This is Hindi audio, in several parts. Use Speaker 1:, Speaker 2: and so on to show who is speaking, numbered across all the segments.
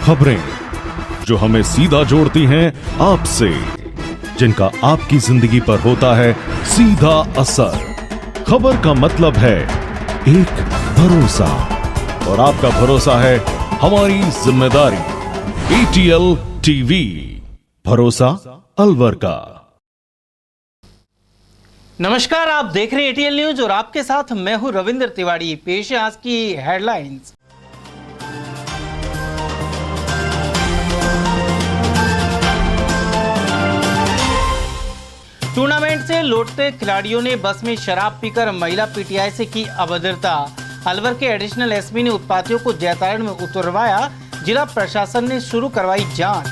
Speaker 1: खबरें जो हमें सीधा जोड़ती हैं आपसे, जिनका आपकी जिंदगी पर होता है सीधा असर। खबर का मतलब है एक भरोसा, और आपका भरोसा है हमारी जिम्मेदारी। ATL टीवी, भरोसा अलवर का।
Speaker 2: नमस्कार, आप देख रहे हैं ATL न्यूज और आपके साथ मैं हूं रविंद्र तिवारी। पेश है आज की हेडलाइंस। टूर्नामेंट से लौटते खिलाड़ियों ने बस में शराब पीकर महिला PTI से की अभद्रता। अलवर के एडिशनल एसपी ने उत्पातियों को जैतारण में उतरवाया। जिला प्रशासन ने शुरू करवाई जांच।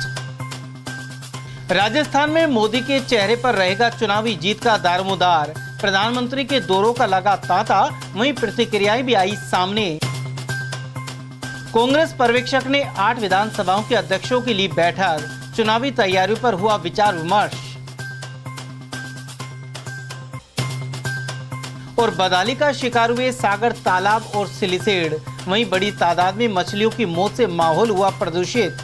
Speaker 2: राजस्थान में मोदी के चेहरे पर रहेगा चुनावी जीत का दारोमदार। प्रधानमंत्री के दौरों का लगा तांता, वहीं प्रतिक्रियाएं भी आई सामने। कांग्रेस पर्यवेक्षक ने 8 विधानसभाओं के अध्यक्षों की ली बैठक। चुनावी तैयारियों पर हुआ विचार विमर्श। और बदहाली का शिकार हुए सागर तालाब और सिलिसेड़, वहीं बड़ी तादाद में मछलियों की मौत से माहौल हुआ प्रदूषित।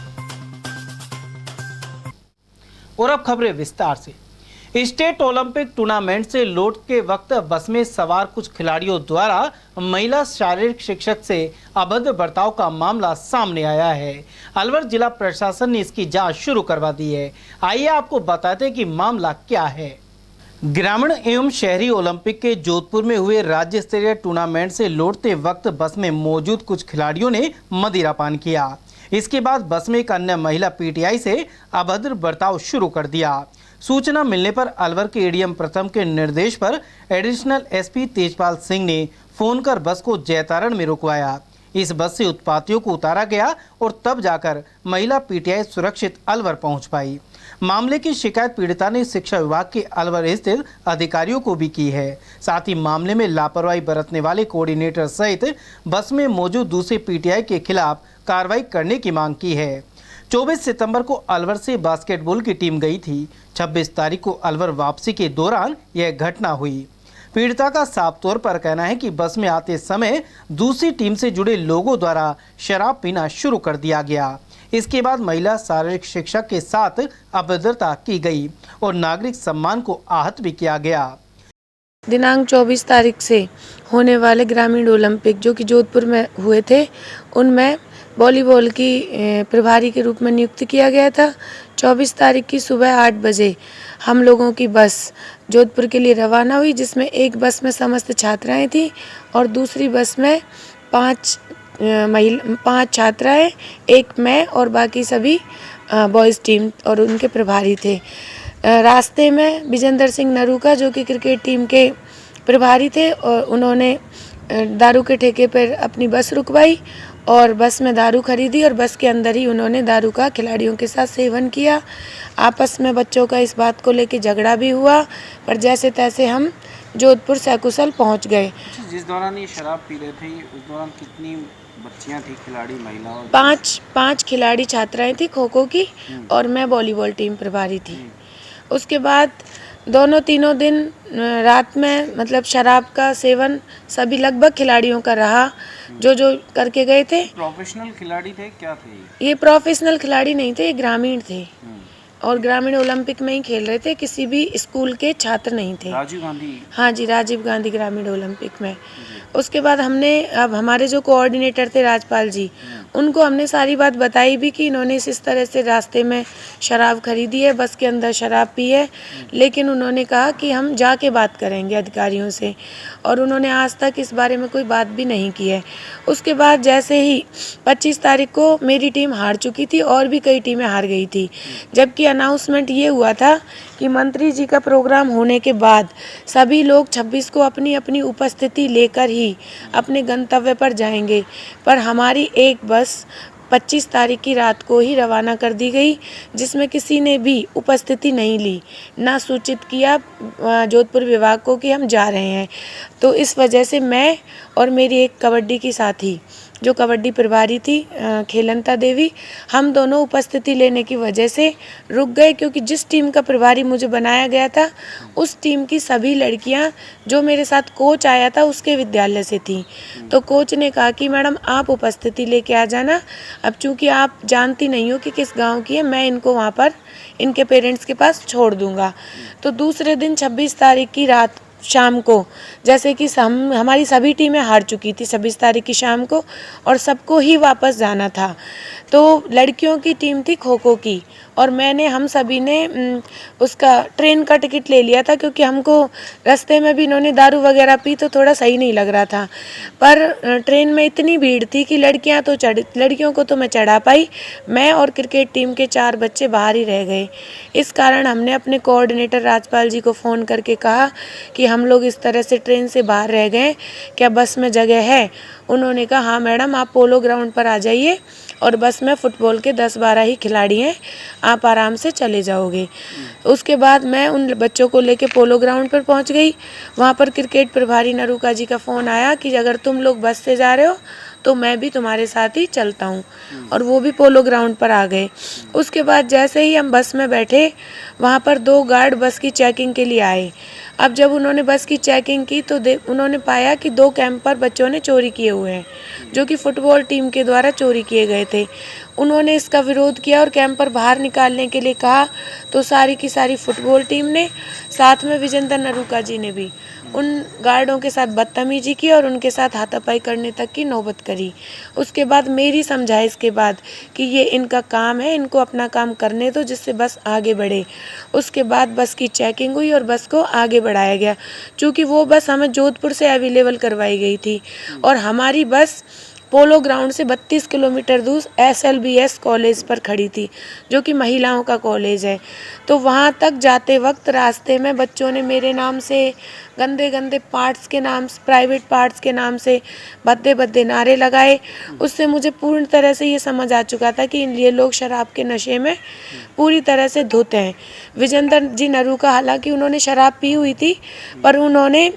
Speaker 2: और अब खबरें विस्तार से। स्टेट ओलंपिक टूर्नामेंट से लौट के वक्त बस में सवार कुछ खिलाड़ियों द्वारा महिला शारीरिक शिक्षक से अभद्र बर्ताव का मामला सामने आया है। अलवर जिला प्रशासन ने इसकी जांच शुरू करवा दी है। आइए आपको बताते हैं कि मामला क्या है। ग्रामीण एवं शहरी ओलंपिक के जोधपुर में हुए राज्य स्तरीय टूर्नामेंट से लौटते वक्त बस में मौजूद कुछ खिलाड़ियों ने मदिरापान किया। इसके बाद बस में एक अन्य महिला PTI से अभद्र बर्ताव शुरू कर दिया। सूचना मिलने पर अलवर के ADM प्रथम के निर्देश पर एडिशनल SP तेजपाल सिंह ने फोन कर बस को जैतारण में रुकवाया। इस बस से उत्पातियों को उतारा गया और तब जाकर महिला PTI सुरक्षित अलवर पहुंच पाई। मामले की शिकायत पीड़िता ने शिक्षा विभाग के अलवर स्थित अधिकारियों को भी की है। साथ ही मामले में लापरवाही बरतने वाले कोऑर्डिनेटर सहित बस में मौजूद दूसरे PTI के खिलाफ कार्रवाई करने की मांग की है। 24 सितंबर को अलवर से बास्केटबॉल की टीम गई थी। 26 तारीख को अलवर वापसी के दौरान यह घटना हुई। पीड़िता का साफ तौर पर कहना है कि बस में आते समय दूसरी टीम से जुड़े लोगों द्वारा शराब पीना शुरू कर दिया गया। इसके बाद महिला शारीरिक शिक्षक के साथ अभद्रता की गई और नागरिक सम्मान को आहत भी किया गया।
Speaker 3: दिनांक 24 तारीख से होने वाले ग्रामीण ओलंपिक जो कि जोधपुर में हुए थे, उनमें वॉलीबॉल की प्रभारी के रूप में नियुक्त किया गया था। 24 तारीख की सुबह 8 बजे हम लोगों की बस जोधपुर के लिए रवाना हुई, जिसमें एक बस में समस्त छात्राएं थी और दूसरी बस में 5 छात्राएं, एक मैं और बाकी सभी बॉयज़ टीम और उनके प्रभारी थे। रास्ते में विजेंद्र सिंह नरूका जो कि क्रिकेट टीम के प्रभारी थे, और उन्होंने दारू के ठेके पर अपनी बस रुकवाई और बस में दारू खरीदी और बस के अंदर ही उन्होंने दारू का खिलाड़ियों के साथ सेवन किया। आपस में बच्चों का इस बात को लेकर झगड़ा भी हुआ, पर जैसे तैसे हम जोधपुर सकुशल पहुंच गए।
Speaker 4: जिस दौरान ये शराब पी रहे थे, उस दौरान कितनी बच्चियां थी, खिलाड़ी महिलाओं?
Speaker 3: 5 खिलाड़ी छात्राएं थी खो खो की, और मैं वॉलीबॉल टीम प्रभारी थी। उसके बाद तीनों दिन रात में मतलब शराब का सेवन सभी लगभग खिलाड़ियों का रहा, जो करके गए थे।
Speaker 4: प्रोफेशनल खिलाड़ी थे क्या थे
Speaker 3: ये प्रोफेशनल खिलाड़ी नहीं थे, ये ग्रामीण थे और ग्रामीण ओलंपिक में ही खेल रहे थे। किसी भी स्कूल के छात्र नहीं थे।
Speaker 4: राजीव गांधी?
Speaker 3: हाँ जी, राजीव गांधी ग्रामीण ओलंपिक में। उसके बाद हमने अब हमारे जो कोऑर्डिनेटर थे राजपाल जी, उनको हमने सारी बात बताई भी कि इन्होंने इस तरह से रास्ते में शराब खरीदी है, बस के अंदर शराब पी है, लेकिन उन्होंने कहा कि हम जाके बात करेंगे अधिकारियों से, और उन्होंने आज तक इस बारे में कोई बात भी नहीं की है। उसके बाद जैसे ही 25 तारीख को मेरी टीम हार चुकी थी और भी कई टीमें हार गई थी, जबकि अनाउंसमेंट ये हुआ था कि मंत्री जी का प्रोग्राम होने के बाद सभी लोग 26 को अपनी अपनी उपस्थिति लेकर ही अपने गंतव्य पर जाएंगे, पर हमारी एक बस 25 तारीख की रात को ही रवाना कर दी गई, जिसमें किसी ने भी उपस्थिति नहीं ली, ना सूचित किया जोधपुर विभाग को कि हम जा रहे हैं। तो इस वजह से मैं और मेरी एक कबड्डी की साथी जो कबड्डी प्रभारी थी खेलंता देवी, हम दोनों उपस्थिति लेने की वजह से रुक गए, क्योंकि जिस टीम का प्रभारी मुझे बनाया गया था उस टीम की सभी लड़कियां जो मेरे साथ कोच आया था उसके विद्यालय से थी। तो कोच ने कहा कि मैडम आप उपस्थिति लेके आ जाना, अब चूंकि आप जानती नहीं हो कि किस गांव की है, मैं इनको वहां पर इनके पेरेंट्स के पास छोड़ दूंगा। तो दूसरे दिन 26 तारीख की रात शाम को, जैसे कि हमारी सभी टीमें हार चुकी थी 26 तारीख की शाम को और सबको ही वापस जाना था, तो लड़कियों की टीम थी खो खो की और हम सभी ने उसका ट्रेन का टिकट ले लिया था, क्योंकि हमको रास्ते में भी इन्होंने दारू वगैरह पी तो थोड़ा सही नहीं लग रहा था। पर ट्रेन में इतनी भीड़ थी कि लड़कियों को तो मैं चढ़ा पाई, मैं और क्रिकेट टीम के 4 बच्चे बाहर ही रह गए। इस कारण हमने अपने कोऑर्डिनेटर राजपाल जी को फ़ोन करके कहा कि हम लोग इस तरह से ट्रेन से बाहर रह गए, क्या बस में जगह है? उन्होंने कहा हाँ मैडम, आप पोलो ग्राउंड पर आ जाइए और बस में फुटबॉल के 10-12 ही खिलाड़ी हैं, आप आराम से चले जाओगे। उसके बाद मैं उन बच्चों को लेके पोलो ग्राउंड पर पहुंच गई। वहां पर क्रिकेट प्रभारी नरूका जी का फ़ोन आया कि अगर तुम लोग बस से जा रहे हो तो मैं भी तुम्हारे साथ ही चलता हूँ, और वो भी पोलो ग्राउंड पर आ गए। उसके बाद जैसे ही हम बस में बैठे, वहाँ पर 2 गार्ड बस की चेकिंग के लिए आए। अब जब उन्होंने बस की चेकिंग की तो उन्होंने पाया कि 2 कैंपर बच्चों ने चोरी किए हुए हैं, जो कि फुटबॉल टीम के द्वारा चोरी किए गए थे। उन्होंने इसका विरोध किया और कैंपर बाहर निकालने के लिए कहा, तो सारी की सारी फुटबॉल टीम ने, साथ में विजेंद्र नरूका जी ने भी उन गार्डों के साथ बदतमीजी की और उनके साथ हाथापाई करने तक की नौबत करी। उसके बाद मेरी समझाइश के बाद कि ये इनका काम है, इनको अपना काम करने दो जिससे बस आगे बढ़े। उसके बाद बस की चेकिंग हुई और बस को आगे बढ़ाया गया, क्योंकि वो बस हमें जोधपुर से अवेलेबल करवाई गई थी और हमारी बस पोलो ग्राउंड से 32 किलोमीटर दूर SLBS कॉलेज पर खड़ी थी, जो कि महिलाओं का कॉलेज है। तो वहाँ तक जाते वक्त रास्ते में बच्चों ने मेरे नाम से गंदे गंदे पार्ट्स के नाम, प्राइवेट पार्ट्स के नाम से भद्दे भद्दे नारे लगाए। उससे मुझे पूर्ण तरह से ये समझ आ चुका था कि ये लोग शराब के नशे में पूरी तरह से धुत हैं। विजेंद्र जी नरूका, हालांकि उन्होंने शराब पी हुई थी, पर उन्होंने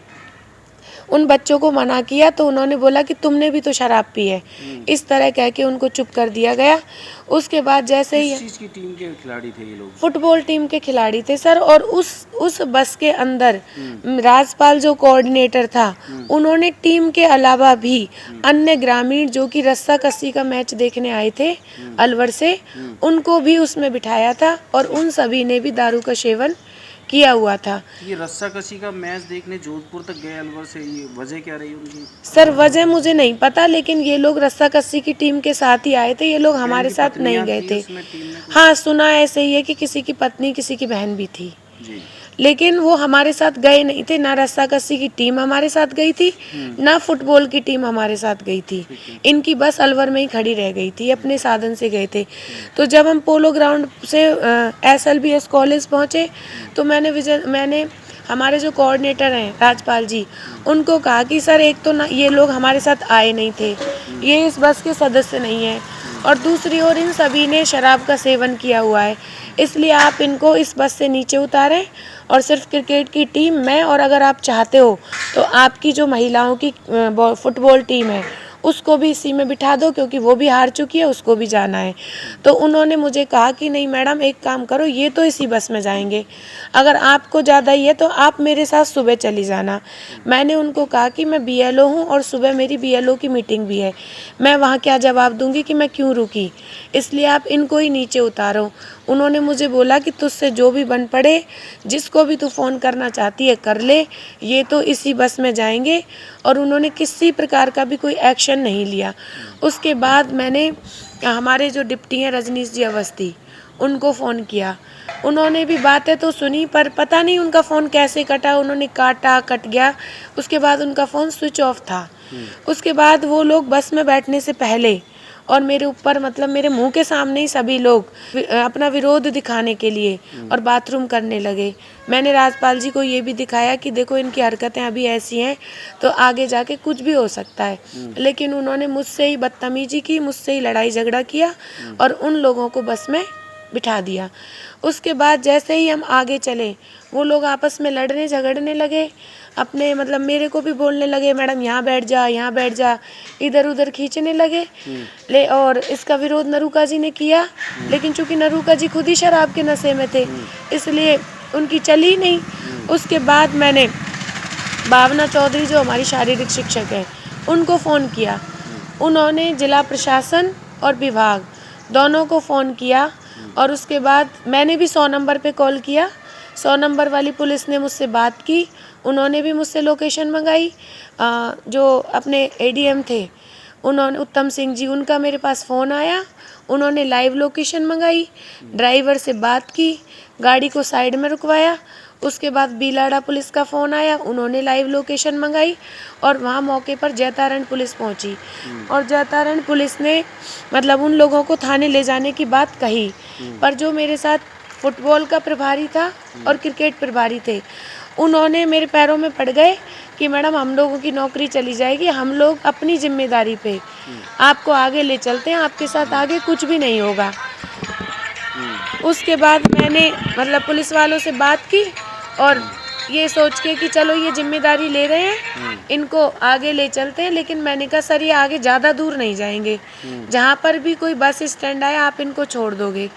Speaker 3: उन बच्चों को मना किया तो उन्होंने बोला कि तुमने भी तो शराब पी है, इस तरह कह के उनको चुप कर दिया गया। उसके बाद जैसे ही
Speaker 4: किस चीज़ की टीम के खिलाड़ी थे ये लोग?
Speaker 3: फुटबॉल टीम के खिलाड़ी थे सर, और उस बस के अंदर राजपाल जो कोऑर्डिनेटर था, उन्होंने टीम के अलावा भी अन्य ग्रामीण जो कि रस्सा कस्सी का मैच देखने आए थे अलवर से, उनको भी उसमें बिठाया था और उन सभी ने भी दारू का सेवन किया हुआ था।
Speaker 4: ये रस्सा कसी का मैच देखने जोधपुर तक गए अलवर से, ये वजह क्या रही उनकी?
Speaker 3: सर वजह मुझे नहीं पता, लेकिन ये लोग रस्सा कस्सी की टीम के साथ ही आए थे, ये लोग हमारे साथ नहीं गए थे। हाँ, सुना ऐसे ही है कि किसी की पत्नी किसी की बहन भी थी
Speaker 4: जी।
Speaker 3: लेकिन वो हमारे साथ गए नहीं थे। ना रस्सा कस्सी की टीम हमारे साथ गई थी, ना फुटबॉल की टीम हमारे साथ गई थी। इनकी बस अलवर में ही खड़ी रह गई थी, अपने साधन से गए थे। तो जब हम पोलो ग्राउंड से SLBS कॉलेज पहुँचे तो मैंने हमारे जो कोऑर्डिनेटर हैं राजपाल जी, उनको कहा कि सर एक तो ना ये लोग हमारे साथ आए नहीं थे, ये इस बस के सदस्य नहीं हैं, और दूसरी ओर इन सभी ने शराब का सेवन किया हुआ है, इसलिए आप इनको इस बस से नीचे उतारें और सिर्फ क्रिकेट की टीम में, और अगर आप चाहते हो तो आपकी जो महिलाओं की फुटबॉल टीम है उसको भी इसी में बिठा दो, क्योंकि वो भी हार चुकी है, उसको भी जाना है। तो उन्होंने मुझे कहा कि नहीं मैडम, एक काम करो, ये तो इसी बस में जाएंगे, अगर आपको ज़्यादा ही है तो आप मेरे साथ सुबह चली जाना। मैंने उनको कहा कि मैं BLO हूँ और सुबह मेरी BLO की मीटिंग भी है, मैं वहाँ क्या जवाब दूँगी कि मैं क्यों रुकी, इसलिए आप इनको ही नीचे उतारो। उन्होंने मुझे बोला कि तुझसे जो भी बन पड़े, जिसको भी तू फ़ोन करना चाहती है कर ले, ये तो इसी बस में जाएंगे, और उन्होंने किसी प्रकार का भी कोई एक्शन नहीं लिया। उसके बाद मैंने हमारे जो डिप्टी हैं रजनीश जी अवस्थी, उनको फ़ोन किया, उन्होंने भी बातें तो सुनी, पर पता नहीं उनका फ़ोन कैसे कटा, उन्होंने काटा, कट गया, उसके बाद उनका फ़ोन स्विच ऑफ था। उसके बाद वो लोग बस में बैठने से पहले और मेरे ऊपर, मतलब मेरे मुंह के सामने ही सभी लोग अपना विरोध दिखाने के लिए और बाथरूम करने लगे। मैंने राजपाल जी को ये भी दिखाया कि देखो इनकी हरकतें अभी ऐसी हैं तो आगे जाके कुछ भी हो सकता है, लेकिन उन्होंने मुझसे ही बदतमीजी की, मुझसे ही लड़ाई झगड़ा किया और उन लोगों को बस में बिठा दिया। उसके बाद जैसे ही हम आगे चले, वो लोग आपस में लड़ने झगड़ने लगे। अपने मतलब मेरे को भी बोलने लगे, मैडम यहाँ बैठ जा, यहाँ बैठ जा, इधर उधर खींचने लगे। और इसका विरोध नरूका जी ने किया, लेकिन चूंकि नरूका जी खुद ही शराब के नशे में थे, इसलिए उनकी चली नहीं। उसके बाद मैंने भावना चौधरी जो हमारी शारीरिक शिक्षक है उनको फ़ोन किया। उन्होंने जिला प्रशासन और विभाग दोनों को फ़ोन किया, और उसके बाद मैंने भी 100 नंबर पे कॉल किया। 100 नंबर वाली पुलिस ने मुझसे बात की, उन्होंने भी मुझसे लोकेशन मंगाई। जो अपने एडीएम थे उन्होंने, उत्तम सिंह जी, उनका मेरे पास फ़ोन आया, उन्होंने लाइव लोकेशन मंगाई, ड्राइवर से बात की, गाड़ी को साइड में रुकवाया। उसके बाद बीलाड़ा पुलिस का फ़ोन आया, उन्होंने लाइव लोकेशन मंगाई, और वहाँ मौके पर जैतारण पुलिस पहुँची। और जैतारण पुलिस ने मतलब उन लोगों को थाने ले जाने की बात कही, पर जो मेरे साथ फुटबॉल का प्रभारी था और क्रिकेट प्रभारी थे, उन्होंने मेरे पैरों में पड़ गए कि मैडम हम लोगों की नौकरी चली जाएगी, हम लोग अपनी जिम्मेदारी पे आपको आगे ले चलते हैं, आपके साथ आगे कुछ भी नहीं होगा। उसके बाद मैंने मतलब पुलिस वालों से बात की, और ये सोच के कि चलो ये जिम्मेदारी ले रहे हैं, इनको आगे ले चलते हैं। लेकिन मैंने कहा सर ये आगे ज़्यादा दूर नहीं जाएंगे, जहाँ पर भी कोई बस स्टैंड आया आप इनको छोड़ दोगे।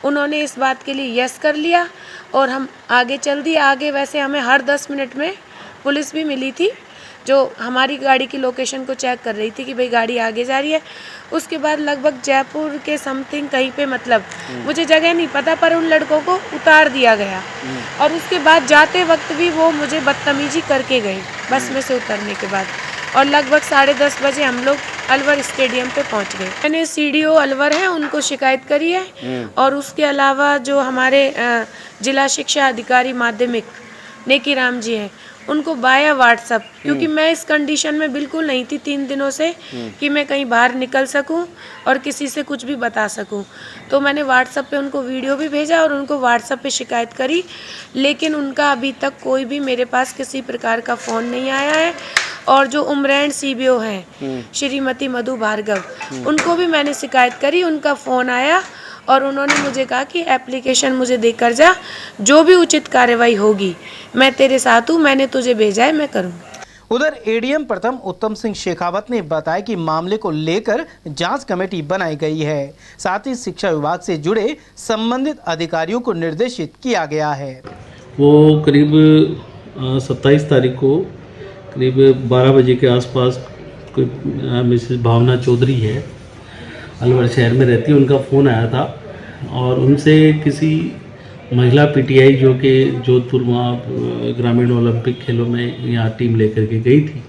Speaker 3: उन्होंने इस बात के लिए यस कर लिया, और हम आगे चल दिए। आगे वैसे हमें हर 10 मिनट में पुलिस भी मिली थी, जो हमारी गाड़ी की लोकेशन को चेक कर रही थी कि भाई गाड़ी आगे जा रही है। उसके बाद लगभग जयपुर के समथिंग कहीं पे, मतलब मुझे जगह नहीं पता, पर उन लड़कों को उतार दिया गया। और उसके बाद जाते वक्त भी वो मुझे बदतमीजी करके गए बस में से उतरने के बाद। और लगभग 10:30 बजे हम लोग अलवर स्टेडियम पे पहुंच गए। मैंने सीडीओ अलवर है उनको शिकायत करी है, और उसके अलावा जो हमारे जिला शिक्षा अधिकारी माध्यमिक नेकीराम जी हैं उनको बाया व्हाट्सएप, क्योंकि मैं इस कंडीशन में बिल्कुल नहीं थी 3 दिनों से कि मैं कहीं बाहर निकल सकूं और किसी से कुछ भी बता सकूं। तो मैंने व्हाट्सएप पे उनको वीडियो भी भेजा और उनको व्हाट्सएप पे शिकायत करी, लेकिन उनका अभी तक कोई भी मेरे पास किसी प्रकार का फ़ोन नहीं आया है। और जो उमरैंड सीबीओ हैं श्रीमती मधु भार्गव, उनको भी मैंने शिकायत करी, उनका फ़ोन आया और उन्होंने मुझे कहा कि एप्लीकेशन मुझे देकर जा, जो भी उचित कार्रवाई होगी मैं तेरे साथ हूँ, मैंने तुझे भेजा है, मैं करूँगी।
Speaker 2: उधर एडीएम प्रथम उत्तम सिंह शेखावत ने बताया कि मामले को लेकर जांच कमेटी बनाई गई है। साथ ही शिक्षा विभाग से जुड़े संबंधित अधिकारियों को निर्देशित किया गया है।
Speaker 5: वो करीब 27 तारीख को करीब 12 बजे के आसपास कोई मिसेस भावना चौधरी है, अलवर शहर में रहती है, उनका फ़ोन आया था और उनसे किसी महिला पीटीआई जो कि जोधपुर वहाँ ग्रामीण ओलंपिक खेलों में यहाँ टीम लेकर के गई थी,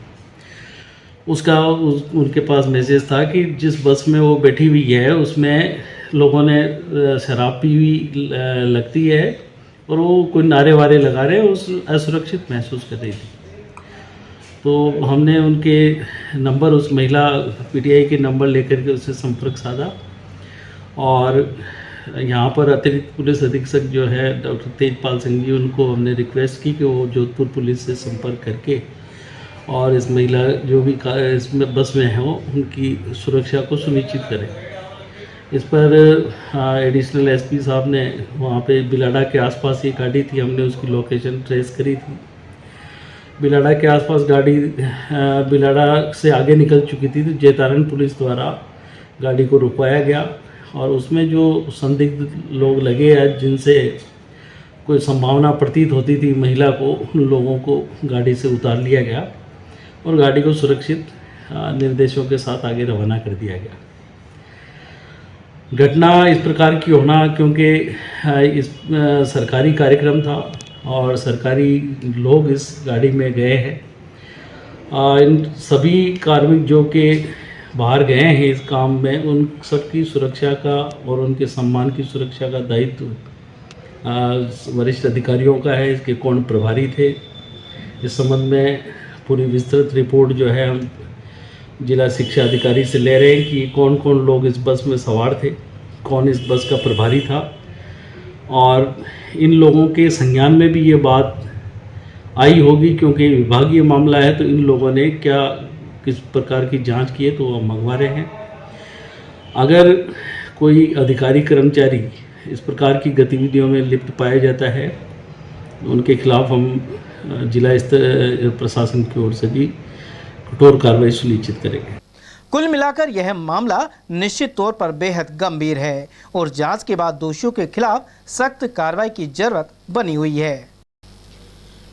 Speaker 5: उनके पास मैसेज था कि जिस बस में वो बैठी हुई है उसमें लोगों ने शराब पी हुई लगती है और वो कोई नारे वारे लगा रहे, उस असुरक्षित महसूस कर रही थी। तो हमने उनके नंबर, उस महिला पीटीआई के नंबर लेकर के उससे संपर्क साधा और यहाँ पर अतिरिक्त पुलिस अधीक्षक जो है डॉक्टर तेजपाल सिंह जी, उनको हमने रिक्वेस्ट की कि वो जोधपुर पुलिस से संपर्क करके और इस महिला जो भी इसमें बस में हो उनकी सुरक्षा को सुनिश्चित करें। इस पर एडिशनल एसपी साहब ने वहाँ पे बिलाड़ा के आसपास ये गाड़ी थी, हमने उसकी लोकेशन ट्रेस करी थी। बिलाड़ा के आसपास गाड़ी बिलाड़ा से आगे निकल चुकी थी, तो जैतारण पुलिस द्वारा गाड़ी को रुकवाया गया और उसमें जो संदिग्ध लोग लगे हैं जिनसे कोई संभावना प्रतीत होती थी महिला को, उन लोगों को गाड़ी से उतार लिया गया और गाड़ी को सुरक्षित निर्देशों के साथ आगे रवाना कर दिया गया। घटना इस प्रकार की होना क्योंकि इस सरकारी कार्यक्रम था और सरकारी लोग इस गाड़ी में गए हैं। इन सभी कार्मिक जो कि बाहर गए हैं इस काम में, उन सबकी सुरक्षा का और उनके सम्मान की सुरक्षा का दायित्व वरिष्ठ अधिकारियों का है। इसके कौन प्रभारी थे, इस संबंध में पूरी विस्तृत रिपोर्ट जो है हम जिला शिक्षा अधिकारी से ले रहे हैं कि कौन कौन लोग इस बस में सवार थे, कौन इस बस का प्रभारी था और इन लोगों के संज्ञान में भी ये बात आई होगी क्योंकि विभागीय मामला है, तो इन लोगों ने क्या किस प्रकार की जांच की है तो वो मंगवा रहे हैं। अगर कोई अधिकारी कर्मचारी इस प्रकार की गतिविधियों में लिप्त पाया जाता है, उनके खिलाफ हम जिला स्तर प्रशासन की ओर से भी कठोर कार्रवाई सुनिश्चित करेंगे।
Speaker 2: कुल मिलाकर यह मामला निश्चित तौर पर बेहद गंभीर है और जांच के बाद दोषियों के खिलाफ सख्त कार्रवाई की जरूरत बनी हुई है।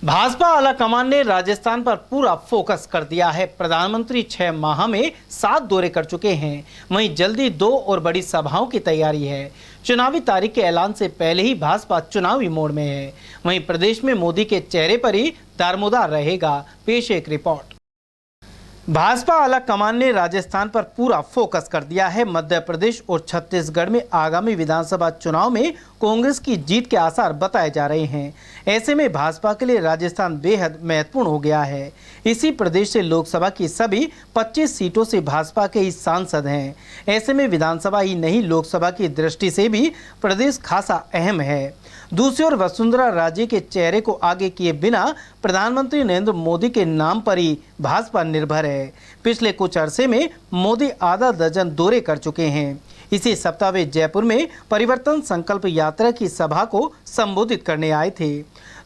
Speaker 2: भाजपा आलाकमान ने राजस्थान पर पूरा फोकस कर दिया है। प्रधानमंत्री 6 माह में 7 दौरे कर चुके हैं। वहीं जल्दी 2 और बड़ी सभाओं की तैयारी है। चुनावी तारीख के ऐलान से पहले ही भाजपा चुनावी मोड में है। वहीं प्रदेश में मोदी के चेहरे पर ही दारमोदार रहेगा। पेश एक रिपोर्ट। भाजपा आलाकमान ने राजस्थान पर पूरा फोकस कर दिया है। मध्य प्रदेश और छत्तीसगढ़ में आगामी विधानसभा चुनाव में कांग्रेस की जीत के आसार बताए जा रहे हैं। ऐसे में भाजपा के लिए राजस्थान बेहद महत्वपूर्ण हो गया है। इसी प्रदेश से लोकसभा की सभी 25 सीटों से भाजपा के ही सांसद हैं। ऐसे में विधानसभा ही नहीं, लोकसभा की दृष्टि से भी प्रदेश खासा अहम है। दूसरी ओर वसुंधरा राजे के चेहरे को आगे किए बिना प्रधानमंत्री नरेंद्र मोदी के नाम पर ही भाजपा निर्भर है। पिछले कुछ अरसे में मोदी आधा दर्जन दौरे कर चुके हैं। इसी सप्ताह वे जयपुर में परिवर्तन संकल्प यात्रा की सभा को संबोधित करने आए थे।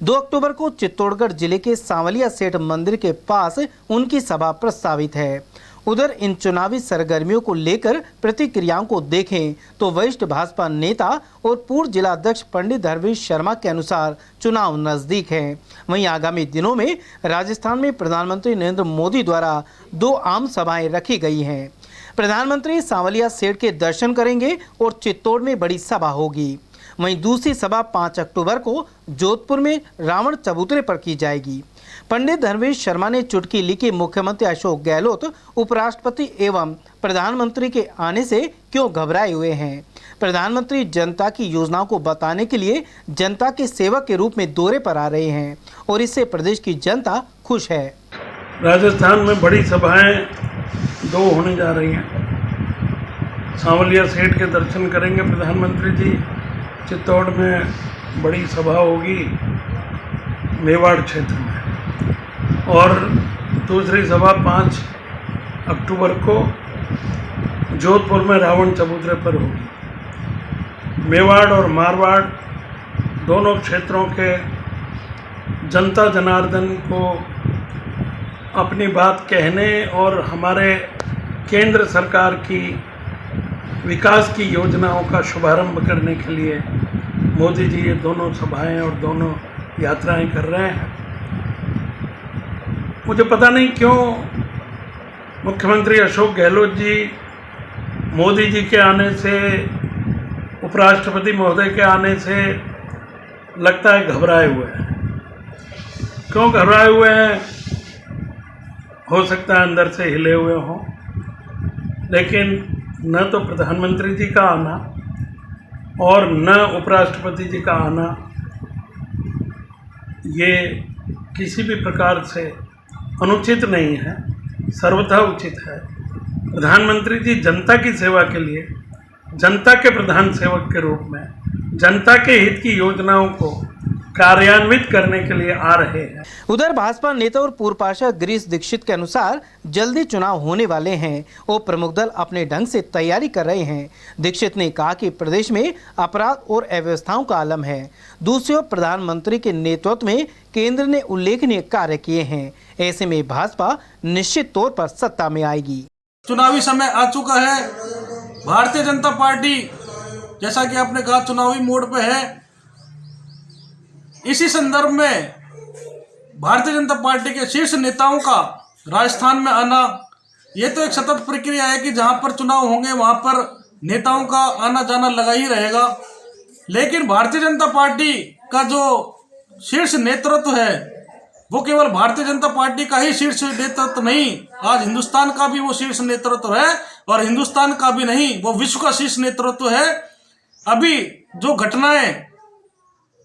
Speaker 2: 2 अक्टूबर को चित्तौड़गढ़ जिले के सांवलिया सेठ मंदिर के पास उनकी सभा प्रस्तावित है। उधर इन चुनावी सरगर्मियों को लेकर प्रतिक्रियाओं को देखें तो वरिष्ठ भाजपा नेता और पूर्व जिला अध्यक्ष पंडित धर्मेश शर्मा के अनुसार चुनाव नजदीक हैं। वहीं आगामी दिनों में राजस्थान में प्रधानमंत्री नरेंद्र मोदी द्वारा 2 आम सभाएं रखी गई हैं। प्रधानमंत्री सांवलिया सेठ के दर्शन करेंगे और चित्तौड़ में बड़ी सभा होगी। वहीं दूसरी सभा 5 अक्टूबर को जोधपुर में रावण चबूतरे पर की जाएगी। पंडित धर्मेश शर्मा ने चुटकी ली कि मुख्यमंत्री अशोक गहलोत उपराष्ट्रपति एवं प्रधानमंत्री के आने से क्यों घबराए हुए हैं। प्रधानमंत्री जनता की योजनाओं को बताने के लिए जनता के सेवक के रूप में दौरे पर आ रहे हैं और इससे प्रदेश की जनता खुश है।
Speaker 6: राजस्थान में बड़ी सभाएं 2 होने जा रही हैं। सांवलिया सेठ के दर्शन करेंगे प्रधानमंत्री जी। चित्तौड़ में बड़ी सभा होगी मेवाड़ क्षेत्र में, और दूसरी सभा 5 अक्टूबर को जोधपुर में रावण चबूतरे पर होगी। मेवाड़ और मारवाड़ दोनों क्षेत्रों के जनता जनार्दन को अपनी बात कहने और हमारे केंद्र सरकार की विकास की योजनाओं का शुभारंभ करने के लिए मोदी जी ये दोनों सभाएं और दोनों यात्राएं कर रहे हैं। मुझे पता नहीं क्यों मुख्यमंत्री अशोक गहलोत जी मोदी जी के आने से, उपराष्ट्रपति महोदय के आने से लगता है घबराए हुए हैं। क्यों घबराए हुए हैं? हो सकता है अंदर से हिले हुए हों, लेकिन न तो प्रधानमंत्री जी का आना और न उपराष्ट्रपति जी का आना ये किसी भी प्रकार से अनुचित नहीं है, सर्वथा उचित है। प्रधानमंत्री जी जनता की सेवा के लिए, जनता के प्रधान सेवक के रूप में जनता के हित की योजनाओं को कार्यान्वित करने के लिए आ रहे हैं।
Speaker 2: उधर भाजपा नेता और पूर्व पार्षद गिरीश दीक्षित के अनुसार जल्दी चुनाव होने वाले हैं और प्रमुख दल अपने ढंग से तैयारी कर रहे हैं। दीक्षित ने कहा कि प्रदेश में अपराध और अव्यवस्थाओं का आलम है। दूसरी ओर प्रधानमंत्री के नेतृत्व में केंद्र ने उल्लेखनीय कार्य किए हैं। ऐसे में भाजपा निश्चित तौर पर सत्ता में आएगी।
Speaker 7: चुनावी समय आ चुका है। भारतीय जनता पार्टी, जैसा कि आपने कहा, चुनावी मोड पे है। इसी संदर्भ में भारतीय जनता पार्टी के शीर्ष नेताओं का राजस्थान में आना, ये तो एक सतत प्रक्रिया है कि जहां पर चुनाव होंगे वहां पर नेताओं का आना जाना लगा ही रहेगा। लेकिन भारतीय जनता पार्टी का जो शीर्ष नेतृत्व है वो केवल भारतीय जनता पार्टी का ही शीर्ष नेतृत्व नहीं, आज हिंदुस्तान का भी वो शीर्ष नेतृत्व है, और हिंदुस्तान का भी नहीं, वो विश्व का शीर्ष नेतृत्व है। अभी जो घटनाएं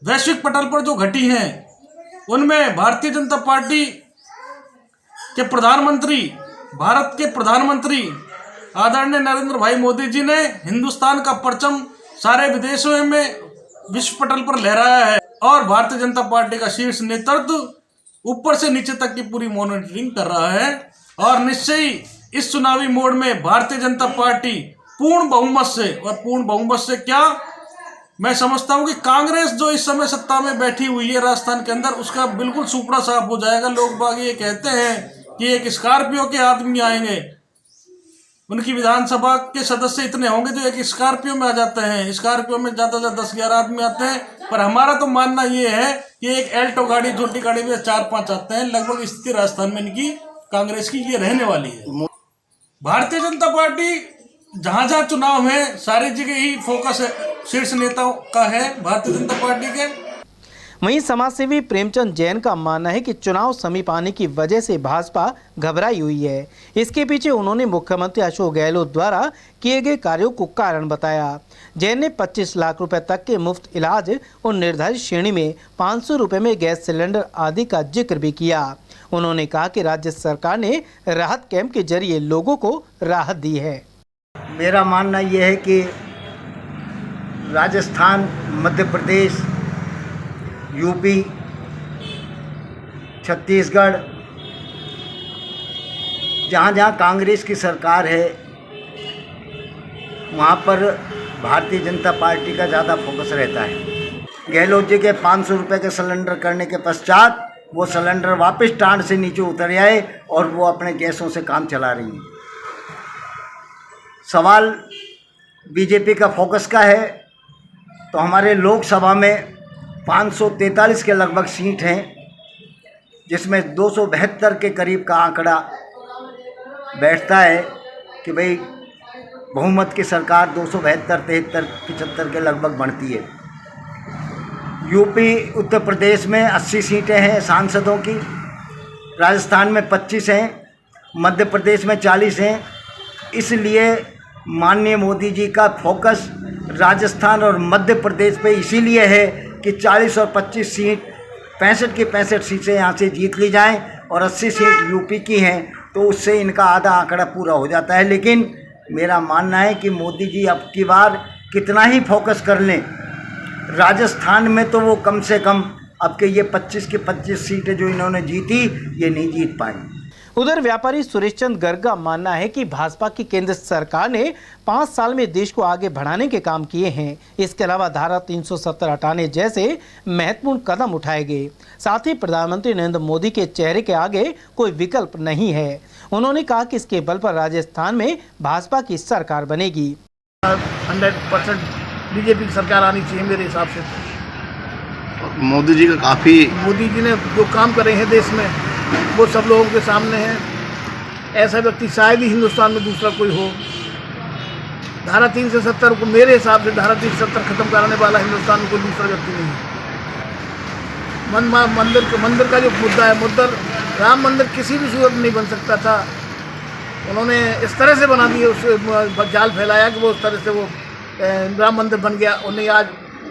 Speaker 7: वैश्विक पटल पर जो घटी हैं उनमें भारतीय जनता पार्टी के प्रधानमंत्री, भारत के प्रधानमंत्री आदरणीय नरेंद्र भाई मोदी जी ने हिंदुस्तान का परचम सारे विदेशों में विश्व पटल पर लहराया है, और भारतीय जनता पार्टी का शीर्ष नेतृत्व ऊपर से नीचे तक की पूरी मॉनिटरिंग कर रहा है। और निश्चय ही इस चुनावी मोड में भारतीय जनता पार्टी पूर्ण बहुमत से, और पूर्ण बहुमत से क्या, मैं समझता हूं कि कांग्रेस जो इस समय सत्ता में बैठी हुई है राजस्थान के अंदर, उसका बिल्कुल सुपड़ा साफ हो जाएगा। लोग बाग ये कहते हैं कि एक स्कॉर्पियो के आदमी आएंगे, उनकी विधानसभा के सदस्य इतने होंगे तो एक स्कॉर्पियो में आ जाते हैं। स्कॉर्पियो में ज्यादा से ज्यादा 10-11 आदमी आते हैं, पर हमारा तो मानना ये है कि एक एल्टो गाड़ी, छोटी गाड़ी में 4-5 आते हैं। लगभग स्थिति राजस्थान में इनकी कांग्रेस की ये रहने वाली है। भारतीय जनता पार्टी जहां जहां चुनाव है सारी जगह ही फोकस शीर्ष नेताओं का है भारतीय जनता पार्टी के।
Speaker 2: वहीं समाजसेवी प्रेमचंद जैन का मानना है कि चुनाव समीप आने की वजह से भाजपा घबराई हुई है। इसके पीछे उन्होंने मुख्यमंत्री अशोक गहलोत द्वारा किए गए कार्यों को कारण बताया। जैन ने 25 लाख रुपए तक के मुफ्त इलाज और निर्धारित श्रेणी में 500 रुपए में गैस सिलेंडर आदि का जिक्र भी किया। उन्होंने कहा कि राज्य सरकार ने राहत कैंप के जरिए लोगों को राहत दी है।
Speaker 8: मेरा मानना यह है कि राजस्थान, मध्य प्रदेश, यूपी, छत्तीसगढ़, जहाँ जहाँ कांग्रेस की सरकार है वहाँ पर भारतीय जनता पार्टी का ज़्यादा फोकस रहता है। गहलोत जी के 500 रुपये के सिलेंडर करने के पश्चात वो सिलेंडर वापस टांड से नीचे उतर आए और वो अपने गैसों से काम चला रही हैं। सवाल बीजेपी का फोकस का है तो हमारे लोकसभा में 543 के लगभग सीट हैं, जिसमें 272 के करीब का आंकड़ा बैठता है कि भाई बहुमत की सरकार 272, 73, 75 के लगभग बनती है। यूपी, उत्तर प्रदेश में 80 सीटें हैं सांसदों की, राजस्थान में 25 हैं, मध्य प्रदेश में 40 हैं। इसलिए माननीय मोदी जी का फोकस राजस्थान और मध्य प्रदेश पे इसीलिए है कि 40 और 25 सीट, 65 की 65 सीटें यहाँ से जीत ली जाएं और 80 सीट यूपी की हैं, तो उससे इनका आधा आंकड़ा पूरा हो जाता है। लेकिन मेरा मानना है कि मोदी जी अब की बार कितना ही फोकस कर लें, राजस्थान में तो वो कम से कम अब के ये 25 की 25 सीटें जो इन्होंने जीती ये नहीं जीत पाई।
Speaker 2: उधर व्यापारी सुरेश चंद गर्ग का मानना है कि भाजपा की केंद्र सरकार ने 5 साल में देश को आगे बढ़ाने के काम किए हैं। इसके अलावा धारा 370 हटाने जैसे महत्वपूर्ण कदम उठाए गए। साथ ही प्रधानमंत्री नरेंद्र मोदी के चेहरे के आगे कोई विकल्प नहीं है। उन्होंने कहा कि इसके बल पर राजस्थान में भाजपा की सरकार बनेगी।
Speaker 9: 100% बीजेपी की सरकार आनी चाहिए मेरे हिसाब से।
Speaker 10: मोदी जी का
Speaker 9: मोदी जी ने जो काम करे हैं देश में वो सब लोगों के सामने है। ऐसा व्यक्ति शायद ही हिंदुस्तान में दूसरा कोई हो। धारा 370 को मेरे हिसाब से धारा 370 खत्म कराने वाला हिंदुस्तान में कोई दूसरा व्यक्ति नहीं है। मंदिर का जो मुद्दा है, राम मंदिर किसी भी सूरत में नहीं बन सकता था। उन्होंने इस तरह से बना दिया, उस जाल फैलाया कि वो उस तरह से वो राम मंदिर बन गया। उन्हें आज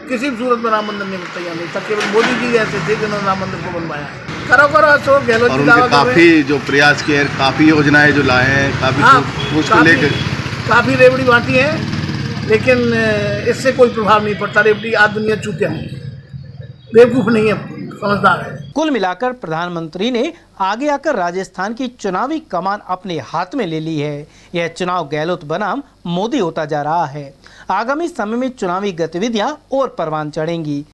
Speaker 9: किसी भी सूरत में राम मंदिर नहीं तैयार नहीं था। केवल मोदी जी ऐसे थे जिन्होंने राम मंदिर को बनवाया है। करो अशोक गहलोत जी दावा
Speaker 10: काफी जो प्रयास किए, काफी योजनाएं जो लाए हैं, काफी उसको लेकर
Speaker 9: काफी रेवड़ी बांटी है, लेकिन इससे कोई प्रभाव नहीं पड़ता। रेवड़ी आज दुनिया चूतिया है, बेवकूफ नहीं है, समझदार है।
Speaker 2: कुल मिलाकर प्रधानमंत्री ने आगे आकर राजस्थान की चुनावी कमान अपने हाथ में ले ली है। यह चुनाव गहलोत बनाम मोदी होता जा रहा है। आगामी समय में चुनावी गतिविधियां और परवान चढ़ेंगी।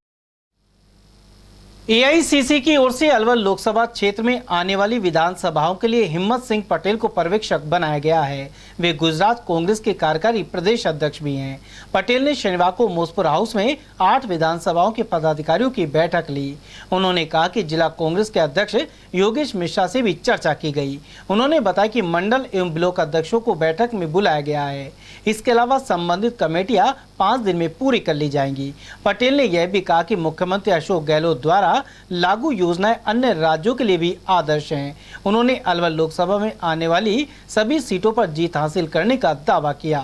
Speaker 2: एआईसीसी की ओर से अलवर लोकसभा क्षेत्र में आने वाली विधानसभाओं के लिए हिम्मत सिंह पटेल को पर्यवेक्षक बनाया गया है। वे गुजरात कांग्रेस के कार्यकारी प्रदेश अध्यक्ष भी हैं। पटेल ने शनिवार को मोजपुर हाउस में 8 विधानसभाओं के पदाधिकारियों की बैठक ली। उन्होंने कहा कि जिला कांग्रेस के अध्यक्ष योगेश मिश्रा से भी चर्चा की गई। उन्होंने बताया कि मंडल एवं ब्लॉक अध्यक्षों को बैठक में बुलाया गया है। इसके अलावा संबंधित कमेटियां 5 दिन में पूरी कर ली जाएंगी। पटेल ने यह भी कहा कि मुख्यमंत्री अशोक गहलोत द्वारा लागू योजनाएं अन्य राज्यों के लिए भी आदर्श हैं। उन्होंने अलवर लोकसभा में आने वाली सभी सीटों पर जीत हासिल करने का दावा किया।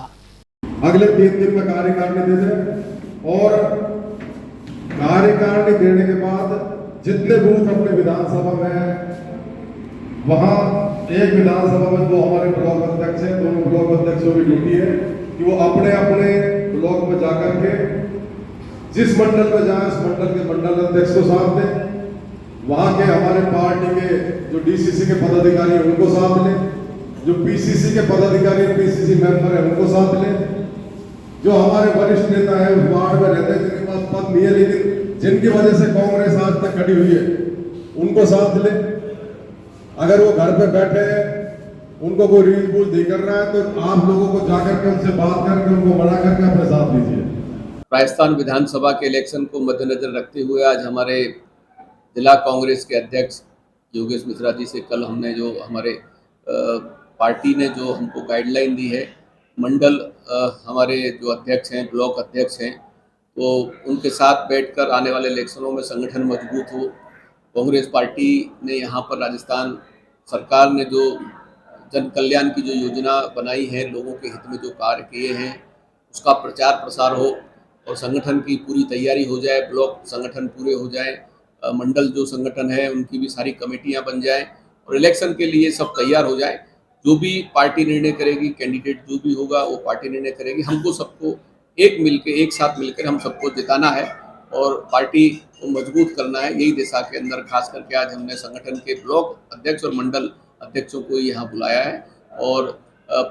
Speaker 11: अगले 3 दिन में कार्यकारिणी दे दें और कार्यकारिणी देने के बाद जितने बूथ अपने विधानसभा में हैं वहां एक विधानसभा में 2 हमारे ब्लॉक अध्यक्ष हैं, दोनों ब्लॉक अध्यक्षों की ड्यूटी है कि वो अपने अपने ब्लॉक में जाकर के जिस मंडल में जाए उस मंडल के मंडल अध्यक्ष को साथ दें। वहां के हमारे पार्टी के जो डीसीसी के पदाधिकारी हैं उनको साथ लें, जो पीसीसी के पदाधिकारी पीसीसी मेंबर हैं उनको साथ लें, जो हमारे वरिष्ठ नेता हैं उस वार्ड में रहते हैं जिनकी वजह से कांग्रेस आज तक खड़ी हुई है, उनको साथ ले। अगर वो घर पे बैठे हैं, उनको कोई रील बूल नहीं कर रहा है, तो आप लोगों को जाकर के उनसे बात करके उनको मना करके अपने साथ लीजिए।
Speaker 12: राजस्थान विधानसभा के इलेक्शन को मद्देनजर रखते हुए आज हमारे जिला कांग्रेस के अध्यक्ष योगेश मिश्रा जी से कल हमने जो हमारे पार्टी ने जो हमको गाइडलाइन दी है, मंडल हमारे जो अध्यक्ष हैं, ब्लॉक अध्यक्ष हैं, तो उनके साथ बैठकर आने वाले इलेक्शनों में संगठन मजबूत हो। कांग्रेस पार्टी ने यहाँ पर राजस्थान सरकार ने जो जन कल्याण की जो योजना बनाई है, लोगों के हित में जो कार्य किए हैं, उसका प्रचार प्रसार हो और संगठन की पूरी तैयारी हो जाए, ब्लॉक संगठन पूरे हो जाए, मंडल जो संगठन है उनकी भी सारी कमेटियां बन जाएं और इलेक्शन के लिए सब तैयार हो जाए। जो भी पार्टी निर्णय करेगी, कैंडिडेट जो भी होगा वो पार्टी निर्णय करेगी। हमको सबको एक साथ मिलकर हम सबको जिताना है और पार्टी को मजबूत करना है। यही दिशा के अंदर खास करके आज हमने संगठन के ब्लॉक अध्यक्ष और मंडल अध्यक्षों को यहाँ बुलाया है और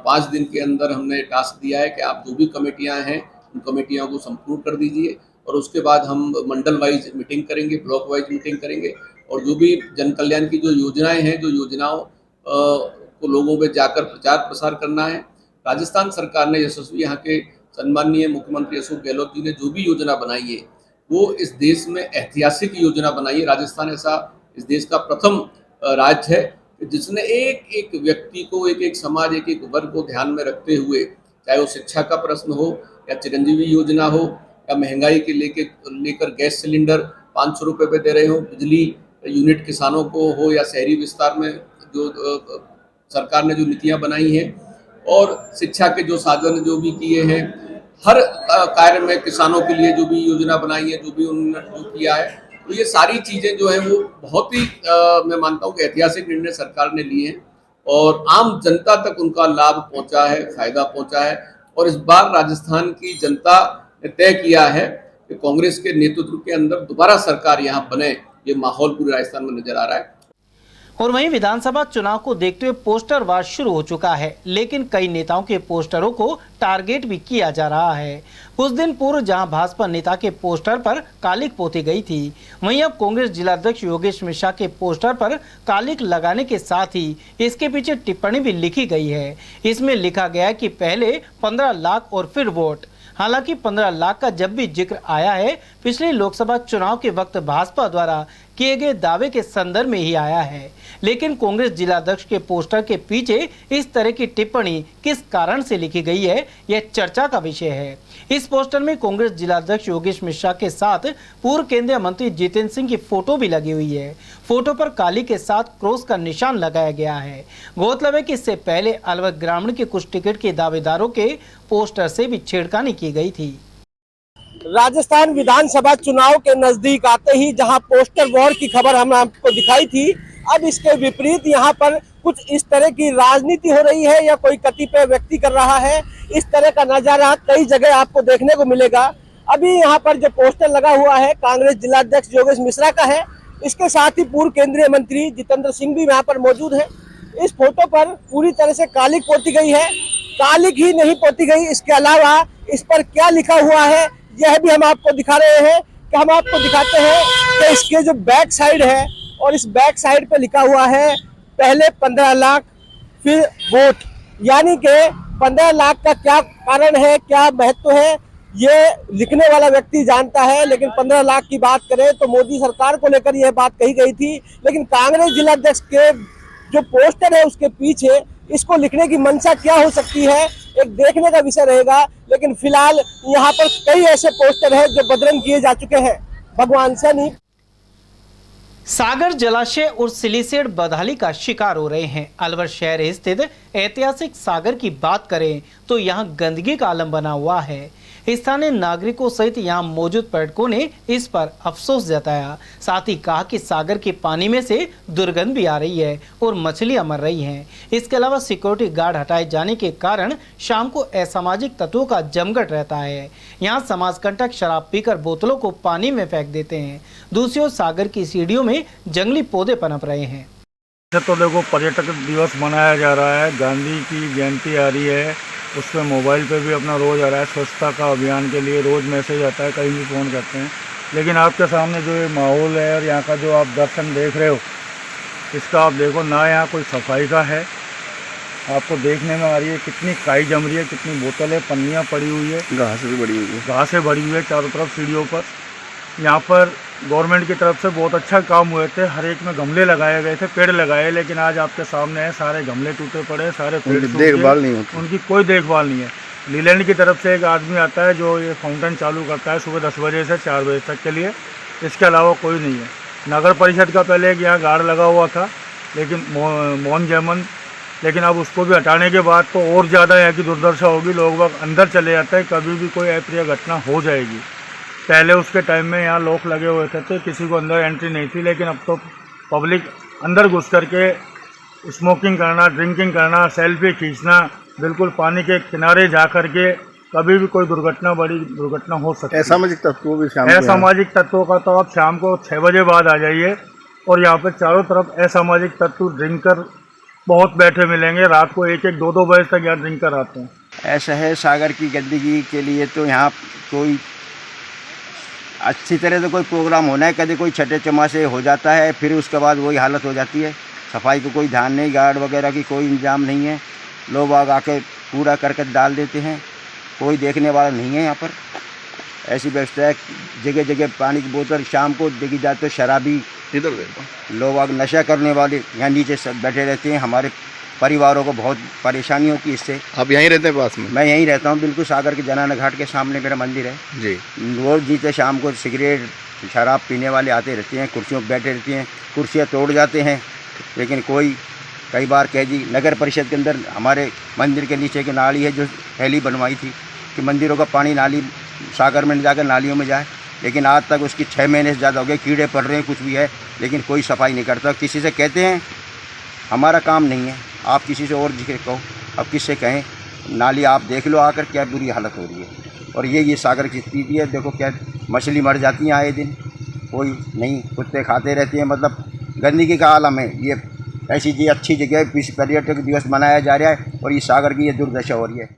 Speaker 12: 5 दिन के अंदर हमने टास्क दिया है कि आप जो भी कमेटियाँ हैं उन कमेटियों को संपूर्ण कर दीजिए और उसके बाद हम मंडल वाइज मीटिंग करेंगे, ब्लॉक वाइज मीटिंग करेंगे और जो भी जन कल्याण की जो योजनाएं हैं, जो योजनाओं को लोगों में जाकर प्रचार प्रसार करना है। राजस्थान सरकार ने यशस्वी यहाँ के सम्माननीय मुख्यमंत्री अशोक गहलोत जी ने जो भी योजना बनाई है वो इस देश में ऐतिहासिक योजना बनाई है। राजस्थान ऐसा इस देश का प्रथम राज्य है जिसने एक व्यक्ति को, एक समाज, एक वर्ग को ध्यान में रखते हुए, चाहे वो शिक्षा का प्रश्न हो या चिरंजीवी योजना हो या महंगाई के लेकर गैस सिलेंडर 500 रुपये पे दे रहे हो, बिजली यूनिट किसानों को हो या शहरी विस्तार में जो सरकार ने जो नीतियां बनाई हैं और शिक्षा के जो साधन जो भी किए हैं, हर कार्य में किसानों के लिए जो भी योजना बनाई है, जो भी उन्होंने जो किया है, तो ये सारी चीज़ें जो है वो बहुत ही मैं मानता हूँ कि ऐतिहासिक निर्णय सरकार ने लिए हैं और आम जनता तक उनका लाभ पहुँचा है, फायदा पहुँचा है। और इस बार राजस्थान की जनता ने तय किया है कि कांग्रेस के नेतृत्व के अंदर दोबारा सरकार यहाँ बने। ये माहौल पूरे राजस्थान में नजर आ रहा है।
Speaker 2: और वहीं विधानसभा चुनाव को देखते हुए पोस्टर वार शुरू हो चुका है, लेकिन कई नेताओं के पोस्टरों को टारगेट भी किया जा रहा है। कुछ दिन पूर्व जहां भाजपा नेता के पोस्टर पर कालिक पोती गई थी, वहीं अब कांग्रेस जिलाध्यक्ष योगेश मिश्रा के पोस्टर पर कालिक लगाने के साथ ही इसके पीछे टिप्पणी भी लिखी गई है। इसमें लिखा गया है कि पहले 15 लाख और फिर वोट। हालांकि 15 लाख का जब भी जिक्र आया है, पिछले लोकसभा चुनाव के वक्त भाजपा द्वारा किए गए दावे के संदर्भ में ही आया है, लेकिन कांग्रेस जिलाध्यक्ष के पोस्टर के पीछे इस तरह की टिप्पणी किस कारण से लिखी गई है, यह चर्चा का विषय है। इस पोस्टर में कांग्रेस जिलाध्यक्ष योगेश मिश्रा के साथ पूर्व केंद्रीय मंत्री जितेंद्र सिंह की फोटो भी लगी हुई है। फोटो पर काली के साथ क्रॉस का निशान लगाया गया है। गौरतलब है कि इससे पहले अलवर ग्रामीण के कुछ टिकट के दावेदारों के पोस्टर से भी छेड़खानी की गई थी।
Speaker 13: राजस्थान विधानसभा चुनाव के नजदीक आते ही जहां पोस्टर वॉर की खबर हमें आपको दिखाई थी, अब इसके विपरीत यहां पर कुछ इस तरह की राजनीति हो रही है या कोई कतिपय व्यक्ति कर रहा है। इस तरह का नजारा कई जगह आपको देखने को मिलेगा। अभी यहां पर जो पोस्टर लगा हुआ है कांग्रेस जिलाध्यक्ष योगेश मिश्रा का है, इसके साथ ही पूर्व केंद्रीय मंत्री जितेंद्र सिंह भी यहाँ पर मौजूद है। इस फोटो पर पूरी तरह से कालिक पोती गई है। कालिक ही नहीं पोती गई, इसके अलावा इस पर क्या लिखा हुआ है यह भी हम आपको दिखा रहे हैं। कि हम आपको दिखाते हैं कि इसके जो बैक साइड है और इस बैक साइड पे लिखा हुआ है पहले 15 लाख फिर वोट। यानी कि 15 लाख का क्या कारण है, क्या महत्व है, ये लिखने वाला व्यक्ति जानता है। लेकिन 15 लाख की बात करें तो मोदी सरकार को लेकर यह बात कही गई थी, लेकिन कांग्रेस जिलाध्यक्ष के जो पोस्टर है उसके पीछे इसको लिखने की मंशा क्या हो सकती है, एक देखने का विषय रहेगा। लेकिन फिलहाल यहाँ पर कई ऐसे पोस्टर हैं जो बदरंग किए जा चुके हैं। भगवान से नहीं।
Speaker 2: सागर जलाशय और सिलीसेड बदहाली का शिकार हो रहे हैं। अलवर शहर स्थित ऐतिहासिक सागर की बात करें तो यहाँ गंदगी का आलम बना हुआ है। स्थानीय नागरिकों सहित यहाँ मौजूद पर्यटकों ने इस पर अफसोस जताया। साथ ही कहा कि सागर के पानी में से दुर्गंध भी आ रही है और मछलियां मर रही हैं। इसके अलावा सिक्योरिटी गार्ड हटाए जाने के कारण शाम को असामाजिक तत्वों का जमघट रहता है। यहाँ समाजकंटक शराब पीकर बोतलों को पानी में फेंक देते हैं। दूसरी ओर सागर की सीढ़ियों में जंगली पौधे पनप रहे हैं।
Speaker 14: तो देखो, पर्यटक दिवस मनाया जा रहा है, गांधी की जयंती आ रही है, उसमें मोबाइल पे भी अपना रोज़ आ रहा है। स्वच्छता का अभियान के लिए रोज़ मैसेज आता है, कहीं भी फ़ोन करते हैं। लेकिन आपके सामने जो ये माहौल है और यहाँ का जो आप दर्शन देख रहे हो, इसका आप देखो ना, यहाँ कोई सफाई का है। आपको देखने में आ रही है कितनी काई जम रही है, कितनी बोतलें पन्नियाँ पड़ी हुई है,
Speaker 10: घास भी बड़ी हुई है,
Speaker 14: घासें बड़ी हुई है चारों तरफ सीढ़ियों पर। यहाँ पर गवर्नमेंट की तरफ से बहुत अच्छा काम हुए थे, हर एक में गमले लगाए गए थे, पेड़ लगाए, लेकिन आज आपके सामने है सारे गमले टूटे पड़े हैं, सारे पेड़
Speaker 10: देखभाल नहीं होती,
Speaker 14: उनकी कोई देखभाल नहीं है। लीलैंड की तरफ से एक आदमी आता है जो ये फाउंटेन चालू करता है सुबह 10 बजे से 4 बजे तक के लिए, इसके अलावा कोई नहीं है। नगर परिषद का पहले एक यहाँ गार्ड लगा हुआ था, लेकिन मोहन जयमन, लेकिन अब उसको भी हटाने के बाद तो और ज़्यादा यहाँ की दुर्दशा होगी, लोग वक्त अंदर चले जाते हैं, कभी भी कोई अप्रिय घटना हो जाएगी। पहले उसके टाइम में यहाँ लॉक लगे हुए थे तो किसी को अंदर एंट्री नहीं थी, लेकिन अब तो पब्लिक अंदर घुस करके स्मोकिंग करना, ड्रिंकिंग करना, सेल्फी खींचना, बिल्कुल पानी के किनारे जा करके कभी भी कोई दुर्घटना, बड़ी दुर्घटना हो सकती है।
Speaker 10: असामाजिक तत्वों भी शामिल
Speaker 14: असामाजिक तत्वों का तो आप शाम को 6 बजे बाद आ जाइए और यहाँ पर चारों तरफ असामाजिक तत्व ड्रिंकर बहुत बैठे मिलेंगे। रात को 1-1, 2-2 बजे तक यहाँ ड्रिंकर आते हैं।
Speaker 15: ऐसा है, सागर की गंदगी के लिए तो यहाँ कोई अच्छी तरह से कोई प्रोग्राम होना है, कभी कोई छठे चमासे हो जाता है, फिर उसके बाद वही हालत हो जाती है। सफाई को कोई ध्यान नहीं, गार्ड वगैरह की कोई इंतजाम नहीं है, लोग आके कूड़ा करकट डाल देते हैं, कोई देखने वाला नहीं है। यहाँ पर ऐसी व्यवस्था है, जगह जगह पानी की बोतल शाम को देखी जाए तो शराबी,
Speaker 10: इधर देखो
Speaker 15: लोग आग नशा करने वाले यहाँ नीचे सब बैठे रहते हैं। हमारे परिवारों को बहुत परेशानी होती है इससे।
Speaker 10: आप यहीं रहते हैं पास में?
Speaker 15: मैं यहीं रहता हूँ, बिल्कुल सागर के जनाना घाट के सामने मेरा मंदिर है
Speaker 10: जी।
Speaker 15: रोज़ नीचे शाम को सिगरेट शराब पीने वाले आते रहते हैं, कुर्सियों पर बैठे रहते हैं, कुर्सियाँ तोड़ जाते हैं, लेकिन कोई कई बार कह दी नगर परिषद के अंदर हमारे मंदिर के नीचे की नाली है जो पहली बनवाई थी कि मंदिरों का पानी नाली सागर में जाकर नालियों में जाए, लेकिन आज तक उसकी 6 महीने से ज़्यादा हो गए, कीड़े पड़ रहे हैं, कुछ भी है, लेकिन कोई सफाई नहीं करता। किसी से कहते हैं हमारा काम नहीं है, आप किसी से और जिक्र कहो, अब किससे कहें, नाली आप देख लो आकर क्या बुरी हालत हो रही है। और ये सागर की स्थिति है, देखो क्या मछली मर जाती हैं आए दिन, कोई नहीं, कुत्ते खाते रहते हैं, मतलब गंदगी का आलम है। ये ऐसी जी अच्छी जगह पर्यटक दिवस मनाया जा रहा है और ये सागर की ये दुर्दशा हो रही है।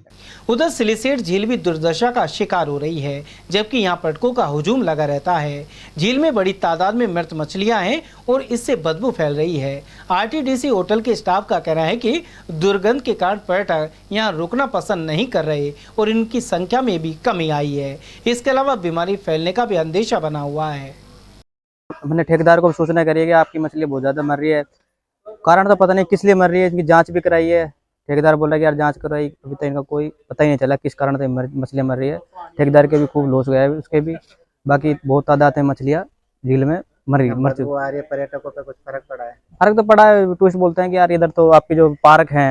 Speaker 2: उधर सिलीसेट झील भी दुर्दशा का शिकार हो रही है, जबकि यहाँ पर्यटकों का हुजूम लगा रहता है। झील में बड़ी तादाद में मृत मछलियां हैं और इससे बदबू फैल रही है। आरटीडीसी होटल के स्टाफ का कहना है कि दुर्गंध के कारण पर्यटक यहाँ रुकना पसंद नहीं कर रहे और इनकी संख्या में भी कमी आई है। इसके अलावा बीमारी फैलने का भी अंदेशा बना हुआ है।
Speaker 16: हमने ठेकेदार को सूचना करी है कि आपकी मछली बहुत ज़्यादा मर रही है, कारण तो पता नहीं किस लिए मर रही है, इनकी जांच भी कराई है। ठेकेदार बोल रहा है कि यार जांच करवाई, अभी तक इनका कोई पता ही नहीं चला किस कारण से मछलियाँ मर रही है। ठेकेदार के भी खूब लॉस गया है उसके भी, बाकी बहुत तादाद है मछलियाँ झील में मर चुकी।
Speaker 4: पर्यटकों पे कुछ फर्क पड़ा है?
Speaker 16: फर्क तो पड़ा है, टूरिस्ट बोलते हैं कि यार इधर तो आपकी जो पार्क है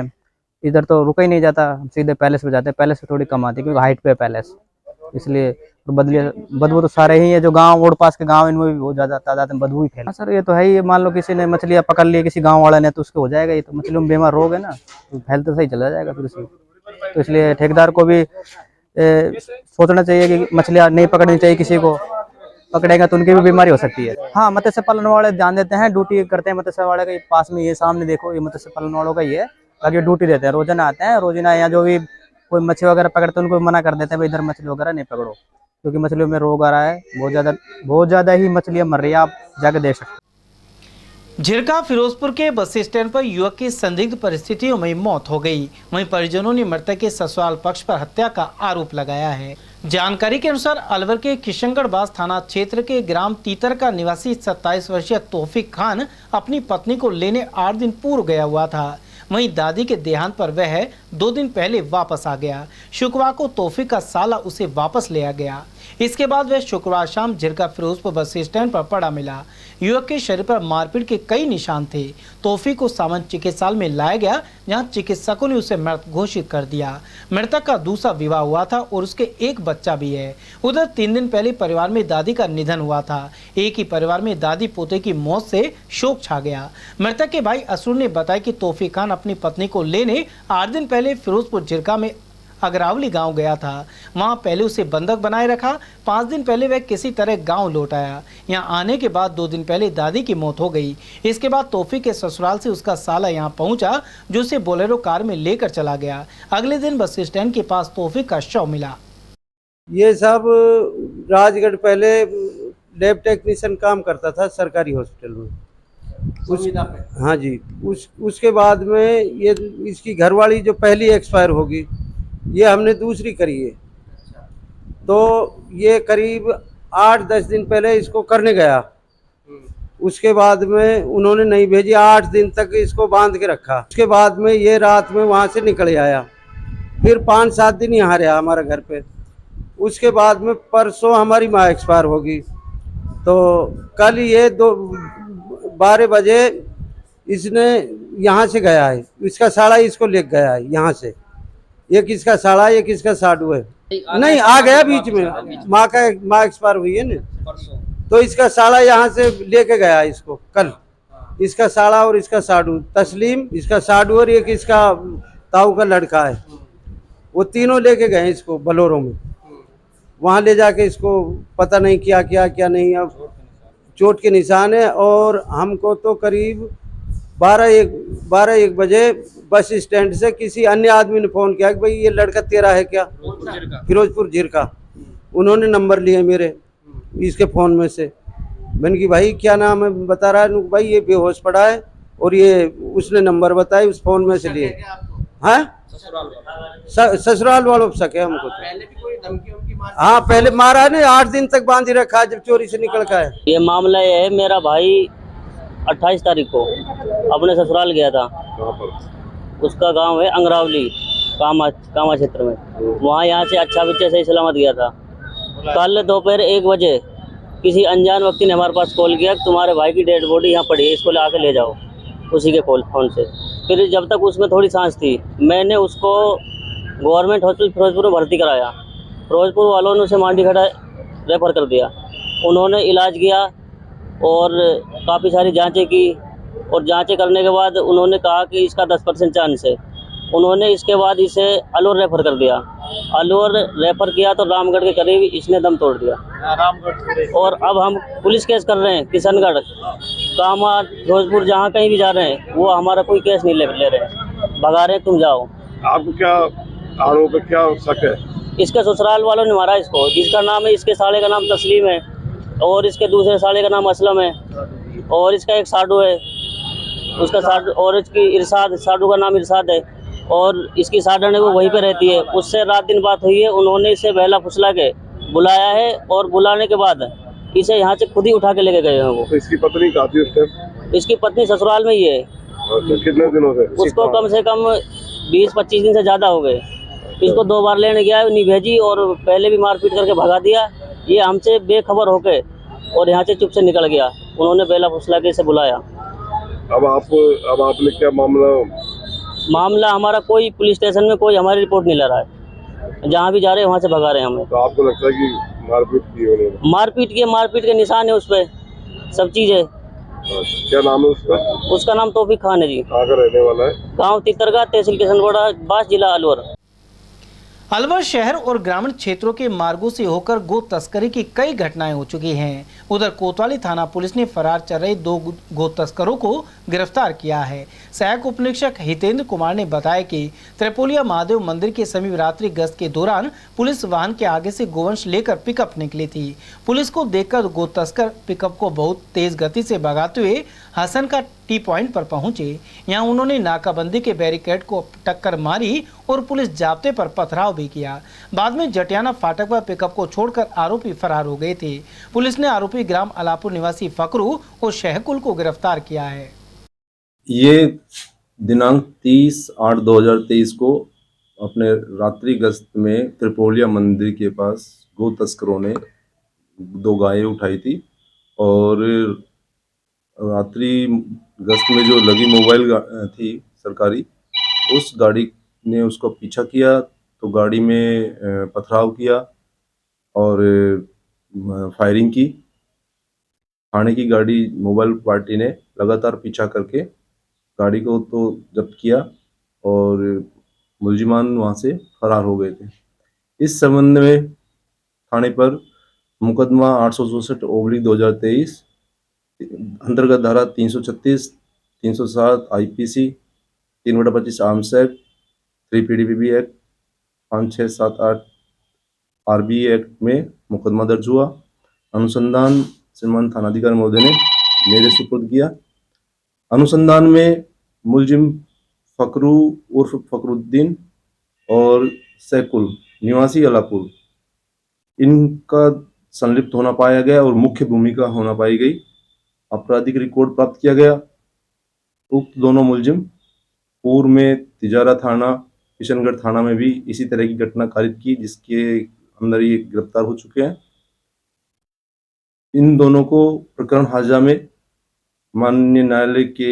Speaker 16: इधर तो रुका ही नहीं जाता, सीधे पैलेस पे जाते हैं, पैलेस पे थोड़ी कम आती है क्योंकि हाइट पे है पैलेस, इसलिए तो बदबू तो सारे ही है, जो गांव और पास के गांव इनमें भी बहुत ज्यादा तादाद में बदबू ही फैला। सर ये तो है ही, मान लो किसी ने मछलियाँ पकड़ ली किसी गांव वाले ने तो उसको हो जाएगा, ये तो मछलियों में बीमार रोग है ना, तो फैल तो सही चला जाएगा फिर उसी। तो इसलिए ठेकेदार को भी सोचना चाहिए कि मछलियाँ नहीं पकड़नी चाहिए, किसी को पकड़ेगा तो उनकी भी बीमारी हो सकती है। हाँ, मत्स्य पालन वाले ध्यान देते हैं, ड्यूटी करते हैं मत्स्य वाले के पास में, ये सामने देखो ये मत्स्य पालन वालों का ही है, बाकी ड्यूटी देते हैं, रोजाना आते हैं, रोजाना यहाँ जो भी कोई मछली वगैरह पकड़ते हैं उनको मना कर देते हैं भाई इधर मछली वगैरह नहीं पकड़ो, क्योंकि मछलियों में रोग आ रहा है, बहुत ज़्यादा ही मछलियाँ मर रही है, आप जाके देख सकते हैं।
Speaker 2: झिरका फिरोजपुर के बस स्टैंड पर युवक की संदिग्ध परिस्थितियों में मौत हो गई, वहीं परिजनों ने मृतक के ससुराल पक्ष पर हत्या का आरोप लगाया है। जानकारी के अनुसार अलवर के किशनगढ़बाज थाना क्षेत्र के ग्राम तीतर का निवासी 27 वर्षीय तौफीक खान अपनी पत्नी को लेने 8 दिन पूर्व गया हुआ था। वहीं दादी के देहांत पर वह 2 दिन पहले वापस आ गया। शुक्रवार को तौफीक का साला उसे वापस ले आ गया। इसके बाद वह शुक्रवार शाम झिरका फिरोजपुर बस स्टैंड पर पड़ा मिला। युवक के शरीर पर मारपीट के कई निशान थे। तौफीक को सामान्य चिकित्सालय में लाया गया, जहां चिकित्सकों ने उसे मृत घोषित कर दिया। मृतक का दूसरा विवाह हुआ था और उसके एक बच्चा भी है। उधर 3 दिन पहले परिवार में दादी का निधन हुआ था। एक ही परिवार में दादी पोते की मौत से शोक छा गया। मृतक के भाई असुर ने बताया कि तौफीक खान अपनी पत्नी को लेने 8 दिन पहले फिरोजपुर झिरका में अगरावली गांव गया था। वहां पहले उसे बंधक बनाए रखा। 5 दिन पहले वह किसी तरह गांव लौट आया। यहां आने के बाद 2 दिन पहले दादी की मौत हो गई। इसके बाद तौफीक के ससुराल से उसका साला यहां पहुंचा, जो उसे बोलेरो कार में लेकर चला गया। अगले दिन बस स्टैंड के पास तौफीक का शव मिला।
Speaker 17: ये सब राजगढ़ पहले लैब टेक्नीशियन काम करता था सरकारी हॉस्पिटल में। हाँ जी, उसके बाद में ये इसकी घरवाली जो पहली एक्सपायर होगी, ये हमने दूसरी करी है। तो ये करीब 8-10 दिन पहले इसको करने गया, उसके बाद में उन्होंने नहीं भेजी, 8 दिन तक इसको बांध के रखा। उसके बाद में ये रात में वहाँ से निकल आया, फिर 5-7 दिन यहाँ रहा हमारे घर पे। उसके बाद में परसों हमारी माँ एक्सपायर होगी। तो कल ये 12 बजे इसने यहाँ से गया है, इसका साड़ा इसको ले गया है यहाँ से। एक इसका साड़ा, एक इसका साडू है। नहीं, आ गया बीच में, माँ एक्सपायर हुई है ना, तो इसका साड़ा यहाँ से लेके गया इसको कल। इसका साड़ा और इसका साडू, तस्लीम इसका साडू और एक इसका ताऊ का लड़का है, वो तीनों लेके गए इसको बलोरों में। वहाँ ले जाके इसको पता नहीं क्या नहीं, अब चोट के निशान है। और हमको तो करीब 12-1 बजे बस स्टैंड से किसी अन्य आदमी ने फ़ोन किया कि भाई ये लड़का तेरा है क्या, फिरोजपुर झिरका। उन्होंने नंबर लिए मेरे इसके फ़ोन में से। मैंने कि भाई क्या नाम है, बता रहा है भाई ये बेहोश पड़ा है, और ये उसने नंबर बताया उस फ़ोन में से लिए। हाँ, ससुराल वालों को शक है हमको तो। हाँ, पहले मारा है ना, 8 दिन तक बांध ही रखा जब चोरी से निकल का है।
Speaker 18: ये मामला ये है, मेरा भाई 28 तारीख को अपने ससुराल गया था। उसका गांव है अंगरावली, कामा क्षेत्र में। वहाँ यहाँ से अच्छा बच्चे सही सलामत गया था। कल दोपहर 1 बजे किसी अनजान व्यक्ति ने हमारे पास कॉल किया कि तुम्हारे भाई की डेड बॉडी यहाँ पड़ी है, इसको आके ले जाओ, उसी के फ़ोन से। फिर जब तक उसमें थोड़ी सांस थी, मैंने उसको गवर्नमेंट हॉस्पिटल फिरोजपुर में भर्ती कराया। फिरोजपुर वालों ने उसे मांडीघाटा रेफर कर दिया। उन्होंने इलाज किया और काफ़ी सारी जांचें की, और जांचें करने के बाद उन्होंने कहा कि इसका 10% चांस है। उन्होंने इसके बाद इसे अलवर रेफ़र कर दिया। अलवर रेफ़र किया तो रामगढ़ के करीब इसने दम तोड़ दिया। और अब हम पुलिस केस कर रहे हैं, किशनगढ़, कामा, फिरोजपुर, जहाँ कहीं भी जा रहे हैं, वो हमारा कोई केस नहीं ले रहे हैं, भगा रहे हैं, तुम जाओ।
Speaker 11: आपको क्या आरोप है, क्या शक है?
Speaker 18: इसके ससुराल वालों ने मारा इसको, जिसका नाम है, इसके साले का नाम तस्लीम है, और इसके दूसरे साले का नाम असलम है, और इसका एक साडू है, उसका साडू, और इसकी इरशाद, साडू का नाम इरशाद है, और इसकी साडन है वो वहीं पे रहती है। उससे रात दिन बात हुई है। उन्होंने इसे बहला फुसला के बुलाया है, और बुलाने के बाद इसे यहाँ से खुद ही उठा के लेके गए हैं वो।
Speaker 11: तो इसकी पत्नी कहाँ थी उस टाइम?
Speaker 18: इसकी पत्नी ससुराल में ही है।
Speaker 11: कितने दिनों से?
Speaker 18: उसको कम से कम 20-25 दिन से ज़्यादा हो गए। इसको 2 बार लेने गया, नहीं भेजी, और पहले भी मारपीट करके भगा दिया। ये हमसे बेखबर होके और यहाँ से चुप से निकल गया। उन्होंने बेला फुसला के इसे बुलाया।
Speaker 11: अब आपने क्या
Speaker 18: मामला हमारा कोई पुलिस स्टेशन में कोई हमारी रिपोर्ट नहीं ले रहा है। जहाँ भी जा रहे हैं वहाँ से भगा रहे हैं हमें।
Speaker 11: तो आपको लगता है कि मारपीट की उन्होंने? मारपीट
Speaker 18: के निशान है उस पर, सब चीज़ है।
Speaker 11: क्या नाम है उसका?
Speaker 18: उसका नाम तौफीक खान है जी।
Speaker 11: कहाँ का रहने वाला है?
Speaker 18: गाँव तितरगा, तहसील किशनगढ़, बास, जिला अलवर।
Speaker 2: अलवर शहर और ग्रामीण क्षेत्रों के मार्गों से होकर गो तस्करी की कई घटनाएं हो चुकी हैं। उधर कोतवाली थाना पुलिस ने फरार चल रहे 2 गो तस्करों को गिरफ्तार किया है। सहायक उपनिरीक्षक हितेंद्र कुमार ने बताया कि त्रिपोलिया महादेव मंदिर के समीप रात्रि गश्त के दौरान पुलिस वाहन के आगे से गोवंश लेकर पिकअप निकली थी। पुलिस को देखकर गो तस्कर पिकअप को बहुत तेज गति से भगाते हुए हसन का टी पॉइंट पर पहुंचे। यहां उन्होंने नाकाबंदी के बैरिकेड को टक्कर मारी और पुलिस जाब्ते पर पथराव भी किया। बाद में जटियाना फाटक पर पिकअप को छोड़कर आरोपी फरार हो गए थे। पुलिस ने आरोपी ग्राम अलापुर निवासी फकरू और शहकुल को गिरफ्तार किया है।
Speaker 19: ये दिनांक 30/8/2023 को अपने रात्रि गश्त में त्रिपोलिया मंदिर के पास गो तस्करों ने 2 गायें उठाई थी, और रात्रि गश्त में जो लगी मोबाइल थी सरकारी, उस गाड़ी ने उसको पीछा किया तो गाड़ी में पथराव किया और फायरिंग की। थाने की गाड़ी मोबाइल पार्टी ने लगातार पीछा करके गाड़ी को तो जब्त किया और मुलजिमान वहाँ से फरार हो गए थे। इस संबंध में थाने पर मुकदमा 864/2023 अंतर्गत धारा 336, 307 IPC, 3/25 arms act, 3 PDPB act, 5, 6, 7, 8 RBE act में मुकदमा दर्ज हुआ। अनुसंधान श्रीमान थानाधिकारी महोदय ने मेरे सुपुर्द किया। अनुसंधान में मुलजिम फकरू उर्फ फकरुद्दीन और सैकुल निवासी अलापुर, इनका संलिप्त होना पाया गया और मुख्य भूमिका होना पाई गई। आपराधिक रिकॉर्ड प्राप्त किया गया। उक्त दोनों मुलजिम पूर्व में तिजारा थाना, किशनगढ़ थाना में भी इसी तरह की घटना कारित की, जिसके अंदर ये गिरफ्तार हो चुके हैं। इन दोनों को प्रकरण हाजा में माननीय न्यायालय के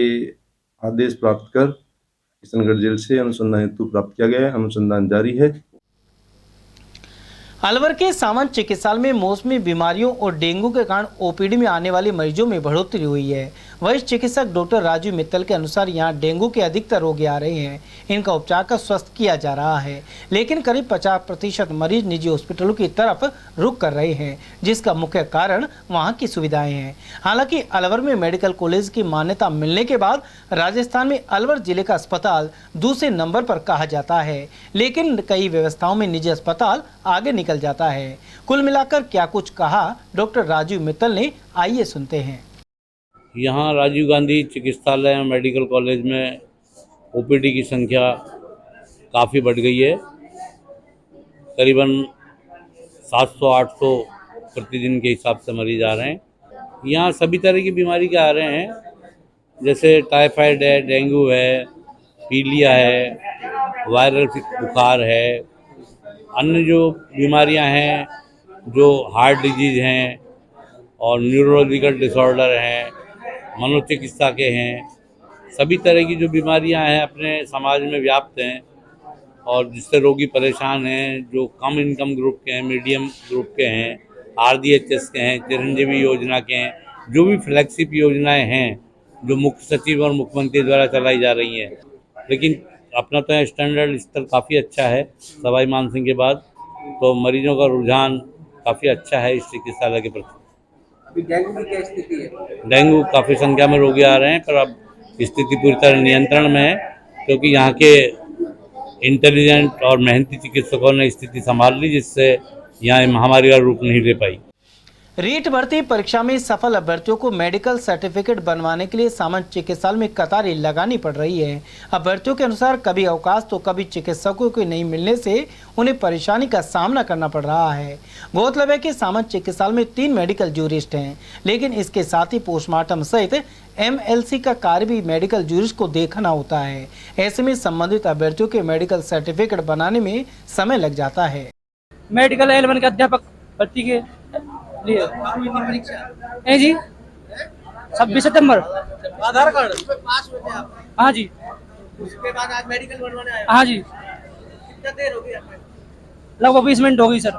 Speaker 19: आदेश प्राप्त कर किशनगढ़ जेल से अनुसंधान हेतु प्राप्त किया गया है। अनुसंधान जारी है।
Speaker 2: अलवर के सावंत चिकित्सालय में मौसमी बीमारियों और डेंगू के कारण ओपीडी में आने वाले मरीजों में बढ़ोतरी हुई है। वरिष्ठ चिकित्सक डॉक्टर राजू मित्तल के अनुसार यहां डेंगू के अधिकतर रोगी आ रहे हैं। इनका उपचार कर स्वस्थ किया जा रहा है, लेकिन करीब 50% मरीज निजी हॉस्पिटलों की तरफ रुख कर रहे हैं, जिसका मुख्य कारण वहां की सुविधाएं हैं। हालांकि अलवर में मेडिकल कॉलेज की मान्यता मिलने के बाद राजस्थान में अलवर जिले का अस्पताल दूसरे नंबर पर कहा जाता है, लेकिन कई व्यवस्थाओं में निजी अस्पताल आगे निकल जाता है। कुल मिलाकर क्या कुछ कहा डॉक्टर राजू मित्तल ने, आइए सुनते हैं।
Speaker 20: यहाँ राजीव गांधी चिकित्सालय मेडिकल कॉलेज में ओपीडी की संख्या काफ़ी बढ़ गई है। करीबन 700-800 प्रतिदिन के हिसाब से मरीज आ रहे हैं। यहाँ सभी तरह की बीमारी के आ रहे हैं, जैसे टाइफाइड है, डेंगू है, पीलिया है, वायरल बुखार है, अन्य जो बीमारियां हैं, जो हार्ट डिजीज हैं और न्यूरोलॉजिकल डिसऑर्डर हैं, मनोचिकित्सा के हैं, सभी तरह की जो बीमारियां हैं अपने समाज में व्याप्त हैं और जिससे रोगी परेशान हैं, जो कम इनकम ग्रुप के हैं, मीडियम ग्रुप के हैं, RDHS के हैं, चिरंजीवी योजना के हैं, जो भी फ्लैगशिप योजनाएं हैं जो मुख्य सचिव और मुख्यमंत्री द्वारा चलाई जा रही हैं। लेकिन अपना तो स्टैंडर्ड स्तर काफ़ी अच्छा है सवाई मानसिंह के बाद, तो मरीजों का रुझान काफ़ी अच्छा है इस चिकित्सालय के प्रति।
Speaker 13: अभी डेंगू की क्या स्थिति है?
Speaker 20: डेंगू काफ़ी संख्या में रोगी आ रहे हैं, पर अब स्थिति पूरी तरह नियंत्रण में है, क्योंकि यहाँ के इंटेलिजेंट और मेहनती चिकित्सकों ने स्थिति संभाल ली, जिससे यहाँ महामारी का रूप नहीं ले पाई।
Speaker 2: रीट भर्ती परीक्षा में सफल अभ्यर्थियों को मेडिकल सर्टिफिकेट बनवाने के लिए सामान्य चिकित्सालय में कतारें लगानी पड़ रही है। अभ्यर्थियों के अनुसार कभी अवकाश तो कभी चिकित्सकों को नहीं मिलने से उन्हें परेशानी का सामना करना पड़ रहा है। गौरतलब है कि सामान्य चिकित्सालय में 3 मेडिकल जूरिस्ट हैं, लेकिन इसके साथ ही पोस्टमार्टम सहित MLC का कार्य भी मेडिकल जूरिस्ट को देखना होता है। ऐसे में संबंधित अभ्यर्थियों के मेडिकल सर्टिफिकेट बनाने में समय लग जाता है।
Speaker 21: मेडिकल L1 के अध्यापक भर्ती के लिए है जी 26 सितंबर।
Speaker 13: आधार कार्ड पास हुए थे आप?
Speaker 21: हाँ जी।
Speaker 13: उसके बाद आज मेडिकल बनवाने आए?
Speaker 21: हाँ जी।
Speaker 13: कितना देर हो गई आपने?
Speaker 21: लगभग 20 मिनट हो गई सर।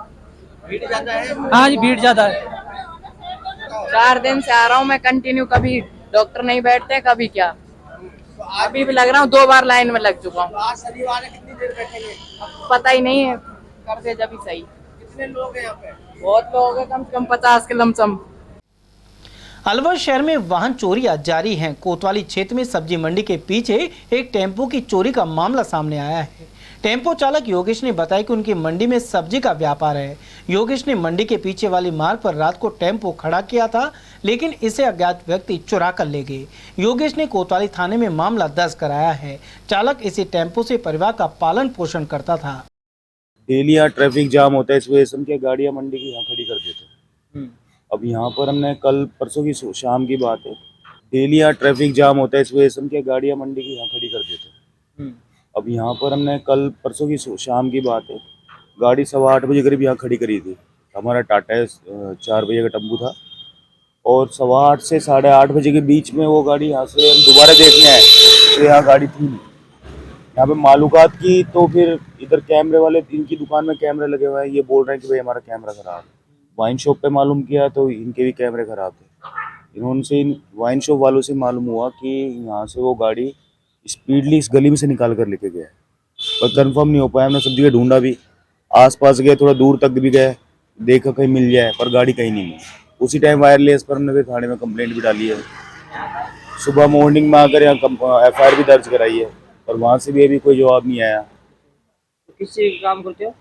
Speaker 13: भीड़ ज्यादा है?
Speaker 21: हाँ जी, भीड़ ज्यादा है।
Speaker 22: 4 दिन से आ रहा हूँ मैं कंटिन्यू, कभी डॉक्टर नहीं बैठते कभी क्या। अभी भी लग रहा हूँ 2 बार लाइन में लग चुका हूँ।
Speaker 13: आज शनिवार है, कितनी देर बैठेंगे?
Speaker 22: पता ही नहीं है, कर दे जब ही सही।
Speaker 13: कितने लोग हैं यहाँ पे?
Speaker 22: बहुत लोग हैं, कम से कम 50 के लमसम।
Speaker 2: अलवर शहर में वाहन चोरियां जारी हैं। कोतवाली क्षेत्र में सब्जी मंडी के पीछे एक टेम्पो की चोरी का मामला सामने आया है। टेम्पो चालक योगेश ने बताया कि उनकी मंडी में सब्जी का व्यापार है। योगेश ने मंडी के पीछे वाली मार्ग पर रात को टेम्पो खड़ा किया था, लेकिन इसे अज्ञात व्यक्ति चुरा कर ले गए। योगेश ने कोतवाली थाने में मामला दर्ज कराया है। चालक इसी टेम्पो से परिवार का पालन पोषण करता था।
Speaker 23: डेली यहाँ ट्रैफिक जाम होता है, इस वजह से हम क्या गाड़ियाँ मंडी की यहाँ खड़ी कर देते हैं। अब यहाँ पर हमने कल परसों की शाम की बात है, डेली यहाँ ट्रैफिक जाम होता है, इस वजह से हम क्या गाड़ियाँ मंडी की यहाँ खड़ी कर देते हैं। अब यहाँ पर हमने कल परसों की शाम की बात है, गाड़ी 8:15 बजे करीब यहाँ खड़ी करी थी। हमारा टाटा 4 बजे का टेम्पू था और 8:15 से 8:30 बजे के बीच में वो गाड़ी यहाँ से हम दोबारा देखने आए तो यहाँ गाड़ी थी यहाँ पे मालूकात की। तो फिर इधर कैमरे वाले, इनकी दुकान में कैमरे लगे हुए हैं, ये बोल रहे हैं कि भाई हमारा कैमरा खराब है। वाइन शॉप पे मालूम किया तो इनके भी कैमरे खराब थे। इन्होंने से वाइन शॉप वालों से मालूम हुआ कि यहाँ से वो गाड़ी स्पीडली इस गली में से निकाल कर लेके गया, पर कंफर्म नहीं हो पाया। हमने सब जगह ढूंढा भी, आसपास गए, थोड़ा दूर तक भी गए, देखा कहीं मिल जाए, पर गाड़ी कहीं नहीं मिली। उसी टाइम वायरलेस पर हमने फिर थाने में कंप्लेंट भी डाली है। सुबह मॉर्निंग में आकर यहाँ FIR भी दर्ज कराई है, पर वहाँ से भी अभी कोई जवाब नहीं आया।
Speaker 21: किस चीज़ का काम करते हो?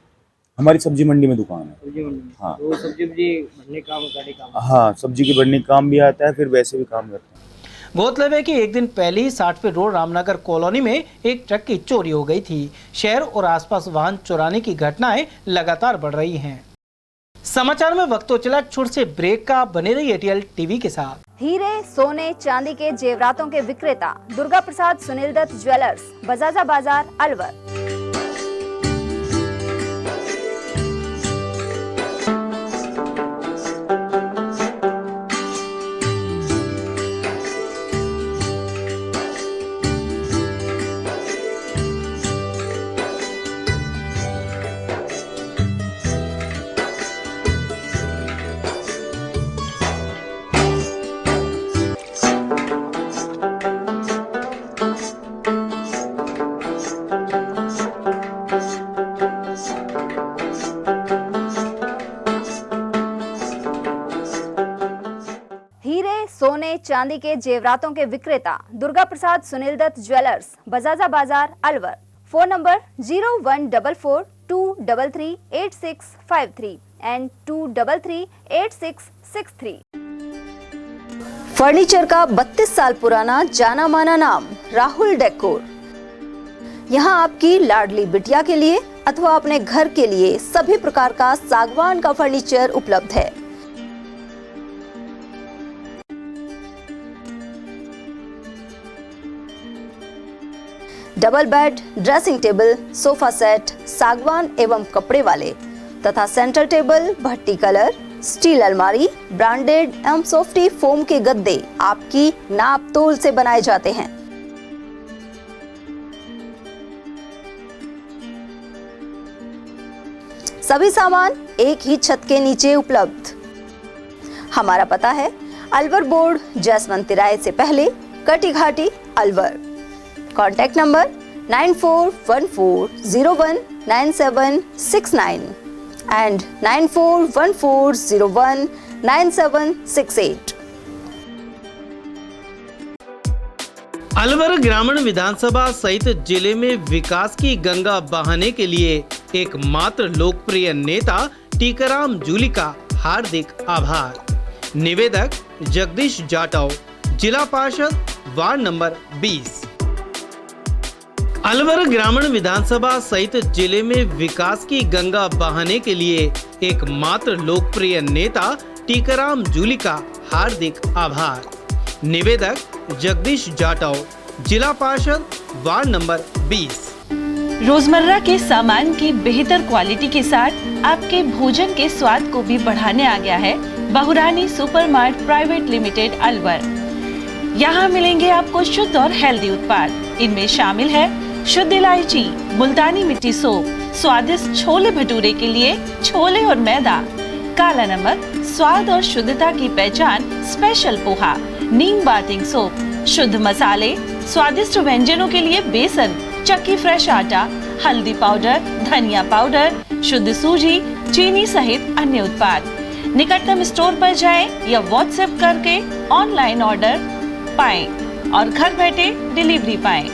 Speaker 23: हमारी सब्जी मंडी में दुकान है।
Speaker 4: सब्जी मंडी में?
Speaker 23: हाँ।
Speaker 4: तो सब्जी भरने काम गाड़ी काम?
Speaker 23: हाँ, सब्जी के भरने का काम भी आता है, फिर वैसे भी काम करते हैं।
Speaker 2: गौरतलब है कि एक दिन पहले ही 60 फीट रोड रामनगर कॉलोनी में एक ट्रक की चोरी हो गई थी। शहर और आसपास वाहन चुराने की घटनाएं लगातार बढ़ रही हैं। समाचार में वक्त तो चला, छोटे से ब्रेक का, बने रही एटीएल टीवी के साथ।
Speaker 1: हीरे, सोने, चांदी के जेवरातों के विक्रेता दुर्गा प्रसाद सुनील दत्त ज्वेलर्स, बजाजा बाजार, अलवर। सोने चांदी के जेवरातों के विक्रेता दुर्गा प्रसाद सुनील दत्त ज्वेलर्स, बजाजा बाजार, Alwar. Phone number 0144233863 and 2338663। Furniture का 32 साल पुराना जाना माना नाम राहुल डेकोर। यहाँ आपकी लाडली बिटिया के लिए अथवा अपने घर के लिए सभी प्रकार का सागवान का फर्नीचर उपलब्ध है। Double bed, dressing table, sofa set सागवान एवं कपड़े वाले तथा सेंटर टेबल, भट्टी कलर, स्टील अलमारी, ब्रांडेड एवं सॉफ्टी फोम के गद्दे आपकी नाप तोल से बनाए जाते हैं। सभी सामान एक ही छत के नीचे उपलब्ध। हमारा पता है अलवर बोर्ड, जैसमंत तिराहे से पहले, कटी घाटी, Alwar. Contact number 9414019769 and 9414019768।
Speaker 2: Alwar ग्रामीण विधानसभा सहित जिले में विकास की गंगा बहाने के लिए एकमात्र लोकप्रिय नेता टीकाराम जूली का हार्दिक आभार। निवेदक जगदीश जाटव, जिला पार्षद, वार्ड नंबर 20। अलवर ग्रामीण विधानसभा सहित जिले में विकास की गंगा बहाने के लिए एकमात्र लोकप्रिय नेता टीकाराम जूली का हार्दिक आभार। निवेदक जगदीश जाटव, जिला पार्षद, वार्ड नंबर 20।
Speaker 3: रोजमर्रा के सामान की बेहतर क्वालिटी के साथ आपके भोजन के स्वाद को भी बढ़ाने आ गया है बहुरानी सुपरमार्ट प्राइवेट लिमिटेड अलवर। यहाँ मिलेंगे आपको शुद्ध और हेल्दी उत्पाद। इनमें शामिल है शुद्ध इलायची, मुल्तानी मिट्टी सोप, स्वादिष्ट छोले भटूरे के लिए छोले और मैदा, काला नमक, स्वाद और शुद्धता की पहचान स्पेशल पोहा, नीम बाथिंग सोप, शुद्ध मसाले, स्वादिष्ट व्यंजनों के लिए बेसन, चक्की फ्रेश आटा, हल्दी पाउडर, धनिया पाउडर, शुद्ध सूजी, चीनी सहित अन्य उत्पाद। निकटतम स्टोर पर जाएं या व्हाट्सएप करके ऑनलाइन ऑर्डर पाएं और घर बैठे डिलीवरी पाएं।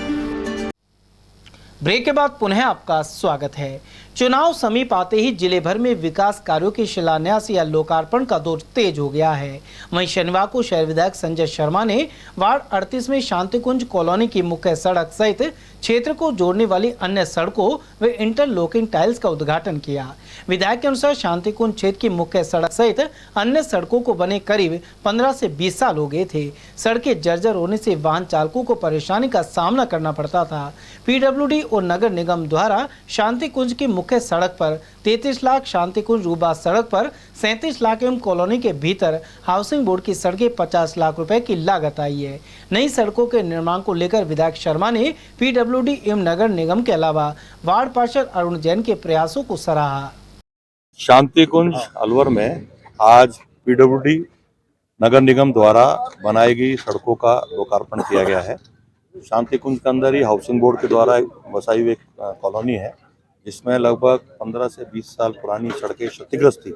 Speaker 2: ब्रेक के बाद पुनः आपका स्वागत है। चुनाव समीप आते ही जिले भर में विकास कार्यों के शिलान्यास या लोकार्पण का दौर तेज हो गया है। वहीं शनिवार को शहर विधायक संजय शर्मा ने वार्ड 38 में शांतिकुंज कॉलोनी की मुख्य सड़क सहित क्षेत्र को जोड़ने वाली अन्य सड़कों व इंटरलॉकिंग टाइल्स का उद्घाटन किया। विधायक के अनुसार शांतिकुंज क्षेत्र की मुख्य सड़क सहित अन्य सड़कों को बने करीब 15 से 20 साल हो गए थे। सड़कें जर्जर होने से वाहन चालकों को परेशानी का सामना करना पड़ता था। पीडब्ल्यूडी और नगर निगम द्वारा शांतिकुंज की मुख्य सड़क पर 33 लाख, शांतिकुंज रूबा सड़क पर 37 लाख एवं कॉलोनी के भीतर हाउसिंग बोर्ड की सड़कें 50 लाख रुपए की लागत आई है। नई सड़कों के निर्माण को लेकर विधायक शर्मा ने पीडब्ल्यूडी एवं नगर निगम के अलावा वार्ड पार्षद अरुण जैन के प्रयासों को सराहा।
Speaker 5: शांतिकुंज अलवर में आज पीडब्ल्यूडी नगर निगम द्वारा बनाई गई सड़कों का लोकार्पण किया गया है। शांतिकुंज के अंदर ही हाउसिंग बोर्ड के द्वारा बसाई हुई एक कॉलोनी है जिसमें लगभग 15 से 20 साल पुरानी सड़कें क्षतिग्रस्त थी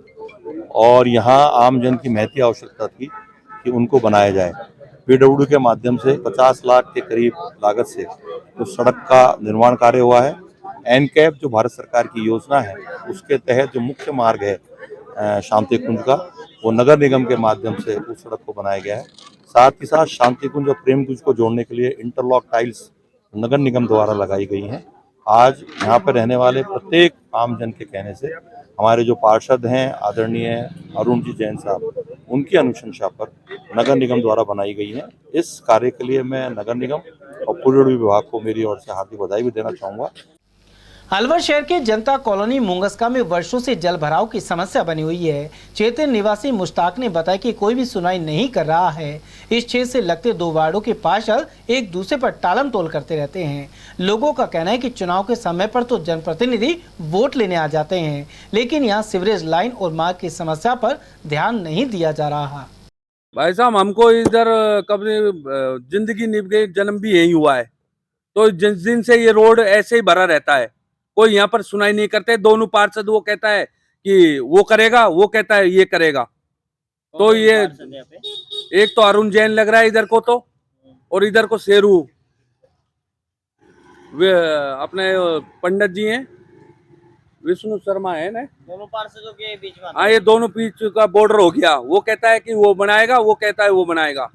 Speaker 5: और यहाँ आम जन की महती आवश्यकता थी कि उनको बनाया जाए। पीडब्ल्यूडी के माध्यम से 50 लाख के करीब लागत से उस सड़क का निर्माण कार्य हुआ है एनकैप जो भारत सरकार की योजना है उसके तहत जो मुख्य मार्ग है शांति कुंज का, वो नगर निगम के माध्यम से उस सड़क को बनाया गया है। साथ ही साथ शांति कुंज और प्रेम कुंज को जोड़ने के लिए इंटरलॉक टाइल्स नगर निगम द्वारा लगाई गई हैं। आज यहाँ पर रहने वाले प्रत्येक आमजन के कहने से हमारे जो पार्षद हैं आदरणीय अरुण जी जैन साहब, उनकी अनुशंसा पर नगर निगम द्वारा बनाई गई है। इस कार्य के लिए मैं नगर निगम और पुलिस विभाग को मेरी ओर से हार्दिक बधाई भी देना चाहूँगा।
Speaker 2: अलवर शहर के जनता कॉलोनी मुंगस्का में वर्षों से जल भराव की समस्या बनी हुई है। क्षेत्र निवासी मुश्ताक ने बताया कि कोई भी सुनवाई नहीं कर रहा है। इस क्षेत्र से लगते 2 वार्डों के पार्षद एक दूसरे पर टालम टोल करते रहते हैं। लोगों का कहना है कि चुनाव के समय पर तो जनप्रतिनिधि वोट लेने आ जाते हैं, लेकिन यहाँ सीवरेज लाइन और मार्ग की समस्या पर ध्यान नहीं दिया जा रहा।
Speaker 6: भाई साहब, हमको इधर कब जिंदगी निभ गई, जन्म भी यही हुआ है, तो जिस दिन से ये रोड ऐसे ही भरा रहता है, कोई यहाँ पर सुनाई नहीं करते। दोनों पार्षद, वो कहता है कि वो करेगा, वो कहता है ये करेगा। तो ये एक तो अरुण जैन लग रहा है इधर को, तो और इधर को शेरू वे अपने पंडित जी हैं, विष्णु शर्मा है ना,
Speaker 18: दोनों पार्षदों के बीच में।
Speaker 6: हाँ, ये दोनों बीच का बॉर्डर हो गया। वो कहता है कि वो बनाएगा, वो कहता है वो बनाएगा,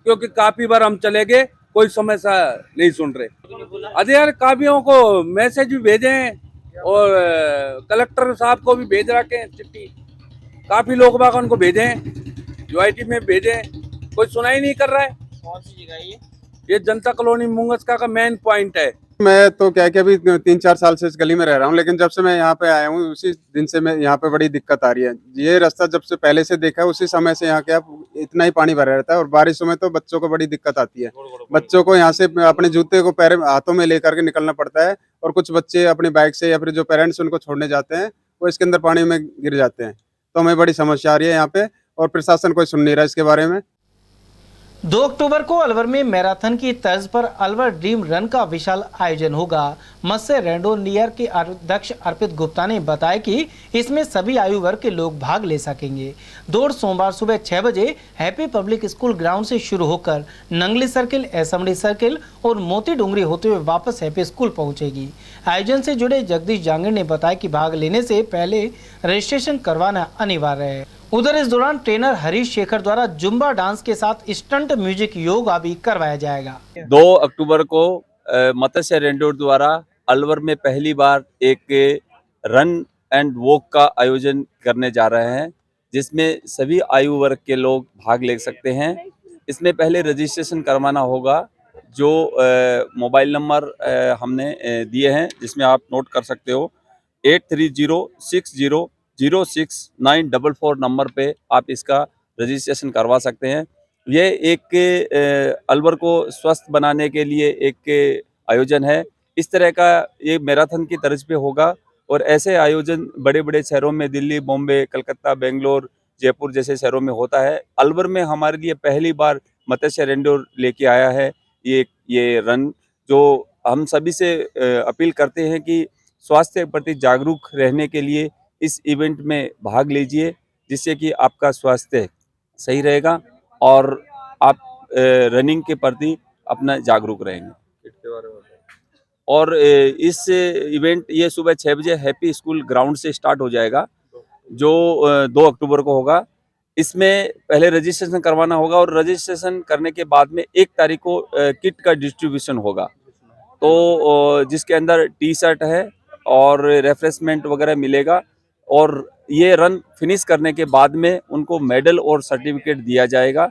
Speaker 6: क्योंकि काफी बार हम चले गए, कोई समस्या नहीं सुन रहे। अरे यार, काबियों को मैसेज भी भेजे और कलेक्टर साहब को भी भेज रखे हैं चिट्ठी, काफी लोग बाग उनको भेजे, यूआईटी में भेजे, कोई सुनाई नहीं कर रहा है।
Speaker 18: कौन सी जगह है
Speaker 6: ये जनता कॉलोनी मुंगस्का का मेन पॉइंट है।
Speaker 7: मैं तो क्या अभी 3-4 साल से इस गली में रह रहा हूँ, लेकिन जब से मैं यहाँ पे आया हूँ उसी दिन से मैं यहाँ पे बड़ी दिक्कत आ रही है। ये रास्ता जब से पहले से देखा है उसी समय से यहाँ क्या इतना ही पानी भरा रहता है, और बारिशों में तो बच्चों को बड़ी दिक्कत आती है। बच्चों को यहाँ से अपने जूते को पैर हाथों में लेकर के निकलना पड़ता है, और कुछ बच्चे अपनी बाइक से या फिर जो पेरेंट्स उनको छोड़ने जाते हैं वो इसके अंदर पानी में गिर जाते हैं। तो हमें बड़ी समस्या आ रही है यहाँ पे, और प्रशासन कोई सुन नहीं रहा इसके बारे में।
Speaker 2: 2 अक्टूबर को अलवर में मैराथन की तर्ज पर अलवर ड्रीम रन का विशाल आयोजन होगा। मत्स्य रेंडोनियर के अध्यक्ष अर्पित गुप्ता ने बताया कि इसमें सभी आयु वर्ग के लोग भाग ले सकेंगे। दौड़ सोमवार सुबह 6 बजे हैप्पी पब्लिक स्कूल ग्राउंड से शुरू होकर नंगली सर्किल, एसएमडी सर्किल और मोती डूंगरी होते हुए वापस हैप्पी स्कूल पहुंचेगी। आयोजन से जुड़े जगदीश जांगड़ ने बताया कि भाग लेने से पहले रजिस्ट्रेशन करवाना अनिवार्य है। उधर इस दौरान ट्रेनर हरीश शेखर द्वारा जुम्बा डांस के साथ स्टंट म्यूजिक योगा भी करवाया जाएगा।
Speaker 8: 2 अक्टूबर को मत्स्य रेंडोर द्वारा अलवर में पहली बार एक रन एंड वॉक का आयोजन करने जा रहे हैं, जिसमें सभी आयु वर्ग के लोग भाग ले सकते हैं। इसमें पहले रजिस्ट्रेशन करवाना होगा, जो मोबाइल नंबर हमने दिए हैं, जिसमें आप नोट कर सकते हो 8306006944 नंबर पे आप इसका रजिस्ट्रेशन करवा सकते हैं। ये एक अलवर को स्वस्थ बनाने के लिए एक आयोजन है। इस तरह का ये मैराथन की तर्ज पे होगा, और ऐसे आयोजन बड़े बड़े शहरों में दिल्ली, बॉम्बे, कलकत्ता, बेंगलोर, जयपुर जैसे शहरों में होता है। अलवर में हमारे लिए पहली बार मत्स्य रेंडोर लेके आया है ये रन, जो हम सभी से अपील करते हैं कि स्वास्थ्य के प्रति जागरूक रहने के लिए इस इवेंट में भाग लीजिए, जिससे कि आपका स्वास्थ्य सही रहेगा और आप रनिंग के प्रति अपना जागरूक रहेंगे। और इस इवेंट ये सुबह 6 बजे हैप्पी स्कूल ग्राउंड से स्टार्ट हो जाएगा, जो 2 अक्टूबर को होगा। इसमें पहले रजिस्ट्रेशन करवाना होगा, और रजिस्ट्रेशन करने के बाद में 1 तारीख को किट का डिस्ट्रीब्यूशन होगा, तो जिसके अंदर टी शर्ट है और रेफ्रेशमेंट वगैरह मिलेगा। और ये रन फिनिश करने के बाद में उनको मेडल और सर्टिफिकेट दिया जाएगा।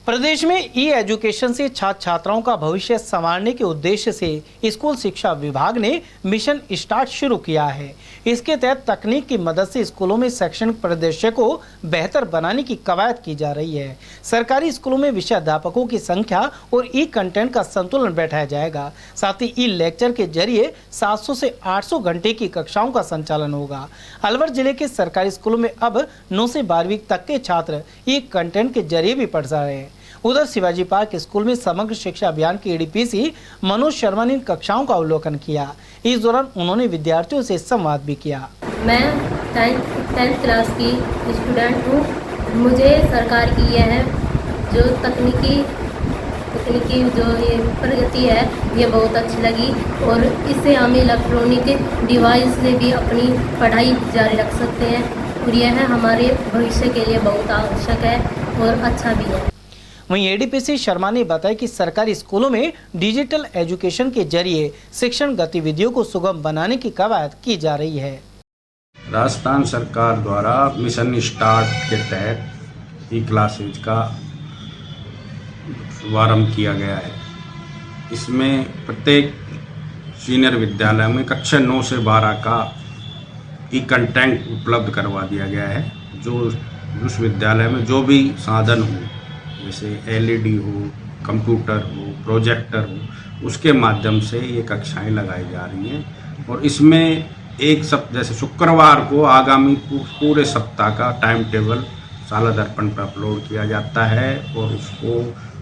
Speaker 2: प्रदेश में ई एजुकेशन से छात्र छात्राओं का भविष्य संवारने के उद्देश्य से स्कूल शिक्षा विभाग ने मिशन स्टार्ट शुरू किया है। इसके तहत तकनीक की मदद से स्कूलों में शैक्षणिक परिदृश्य को बेहतर बनाने की कवायद की जा रही है। सरकारी स्कूलों में विषय अध्यापकों की संख्या और ई कंटेंट का संतुलन बैठाया जाएगा। साथ ही ई लेक्चर के जरिए 700 से 800 घंटे की कक्षाओं का संचालन होगा। अलवर जिले के सरकारी स्कूलों में अब 9 से 12वीं तक के छात्र ई कंटेंट के जरिए भी पढ़ रहे हैं। उधर शिवाजी पार्क स्कूल में समग्र शिक्षा अभियान के एडीपीसी मनोज शर्मा ने कक्षाओं का अवलोकन किया। इस दौरान उन्होंने विद्यार्थियों से संवाद भी किया।
Speaker 24: मैं 10th क्लास की स्टूडेंट हूँ। मुझे सरकार की यह जो तकनीकी तकनीकी जो ये प्रगति है ये बहुत अच्छी लगी और इससे हम इलेक्ट्रॉनिक डिवाइस से भी अपनी पढ़ाई जारी रख सकते हैं और यह हमारे भविष्य के लिए बहुत आवश्यक है और अच्छा भी है।
Speaker 2: वहीं एडीपीसी शर्मा ने बताया कि सरकारी स्कूलों में डिजिटल एजुकेशन के जरिए शिक्षण गतिविधियों को सुगम बनाने की कवायद की जा रही है।
Speaker 9: राजस्थान सरकार द्वारा मिशन स्टार्ट के तहत ई क्लासेज का शुभारम्भ किया गया है। इसमें प्रत्येक सीनियर विद्यालय में कक्षा 9 से 12 का ई कंटेंट उपलब्ध करवा दिया गया है। जो उस विद्यालय में जो भी साधन हो, जैसे एलईडी हो, कंप्यूटर हो, प्रोजेक्टर हो, उसके माध्यम से ये कक्षाएं लगाई जा रही हैं। और इसमें जैसे शुक्रवार को आगामी पूरे सप्ताह का टाइम टेबल साला दर्पण पर अपलोड किया जाता है और उसको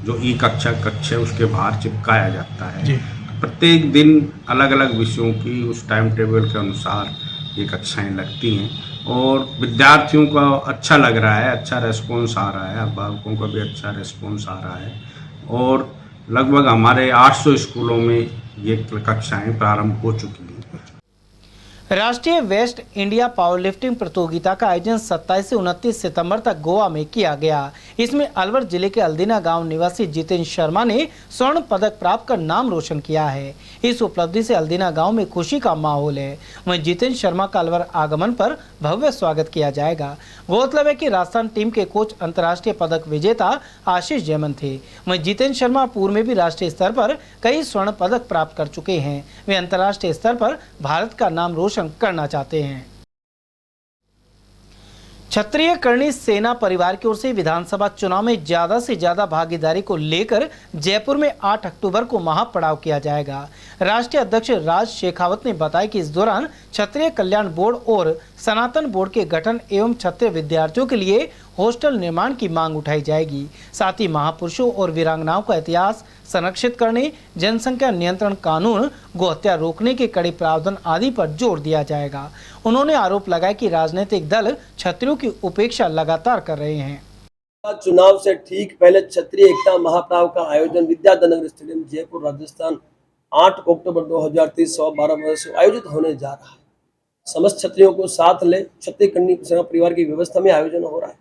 Speaker 9: जो ई कक्षा उसके बाहर चिपकाया जाता है। प्रत्येक दिन अलग अलग विषयों की उस टाइम टेबल के अनुसार ये कक्षाएं लगती हैं और विद्यार्थियों का अच्छा लग रहा है, अच्छा रेस्पॉन्स आ रहा है, अभिभावकों का भी अच्छा रेस्पॉन्स आ रहा है और लगभग हमारे 800 स्कूलों में ये कक्षाएं प्रारंभ हो चुकी हैं।
Speaker 2: राष्ट्रीय वेस्ट इंडिया पावरलिफ्टिंग प्रतियोगिता का आयोजन 27 से 29 सितंबर तक गोवा में किया गया। इसमें अलवर जिले के अल्दिना गांव निवासी जितेंद्र शर्मा ने स्वर्ण पदक प्राप्त कर नाम रोशन किया है। इस उपलब्धि से अल्दिना गांव में खुशी का माहौल है। वहीं जितेंद्र शर्मा का अलवर आगमन पर भव्य स्वागत किया जाएगा। गौरतलब है कि राजस्थान टीम के कोच अंतर्राष्ट्रीय पदक विजेता आशीष जैमन थे। वहीं जितेंद्र शर्मा पूर्व में भी राष्ट्रीय स्तर पर कई स्वर्ण पदक प्राप्त कर चुके हैं। वे अंतर्राष्ट्रीय स्तर पर भारत का नाम रोशन करना चाहते हैं। क्षत्रिय कर्णी सेना परिवार की ओर से विधानसभा चुनाव में ज्यादा से ज्यादा भागीदारी को लेकर जयपुर में 8 अक्टूबर को महापड़ाव किया जाएगा। राष्ट्रीय अध्यक्ष राज शेखावत ने बताया कि इस दौरान क्षत्रिय कल्याण बोर्ड और सनातन बोर्ड के गठन एवं क्षत्रिय विद्यार्थियों के लिए हॉस्टल निर्माण की मांग उठाई जाएगी। साथ ही महापुरुषों और वीरांगनाओं का इतिहास संरक्षित करने, जनसंख्या नियंत्रण कानून, गोहत्या रोकने के कड़े प्रावधान आदि पर जोर दिया जाएगा। उन्होंने आरोप लगाया कि राजनीतिक दल क्षत्रियों की उपेक्षा लगातार कर रहे हैं।
Speaker 13: चुनाव से ठीक पहले क्षत्रिय एकता महापड़ाव का आयोजन विद्याधर स्टेडियम जयपुर राजस्थान 8 अक्टूबर 2023 12 बजे से आयोजित होने जा रहा है। समस्त क्षत्रियों को साथ ले क्षत्रिय कर्णी सेना परिवार की व्यवस्था में आयोजन हो रहा है।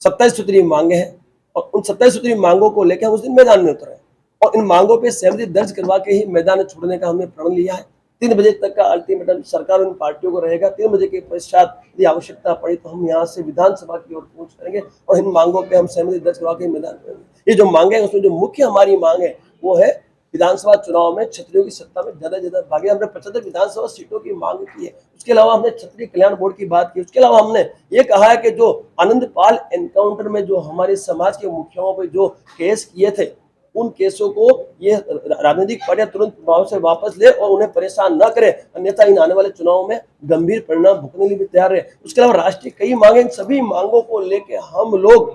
Speaker 13: 27 सूत्रीय मांगे हैं और उन 27 सूत्रीय मांगों को लेकर हम उस दिन मैदान में उतरे और इन मांगों पे सहमति दर्ज करवा के ही मैदान छोड़ने का हमने प्रण लिया है। 3 बजे तक का अल्टीमेटम सरकार और इन पार्टियों को रहेगा। 3 बजे के पश्चात यदि आवश्यकता पड़ी तो हम यहाँ से विधानसभा की ओर पहुंच करेंगे और इन मांगों पे हम सहमति दर्ज करवा के मैदान में। ये जो मांगे हैं उसमें जो मुख्य हमारी मांग है वो है विधानसभा चुनाव में क्षत्रियों की सत्ता में ज्यादा भागी। हमने 75 विधानसभा सीटों की मांग की है। उसके अलावा हमने क्षत्रिय कल्याण बोर्ड की बात की। उसके अलावा हमने ये कहा है कि जो आनंदपाल एनकाउंटर में जो हमारे समाज के मुखियाओं पे जो केस किए थे उन केसों को ये राजनीतिक पार्टियां तुरंत प्रभाव से वापस ले और उन्हें परेशान न करे, अन्यथा इन आने वाले चुनाव में गंभीर परिणाम भुगतने के लिए भी तैयार है। उसके अलावा राष्ट्रीय कई मांगे, इन सभी मांगों को लेकर हम लोग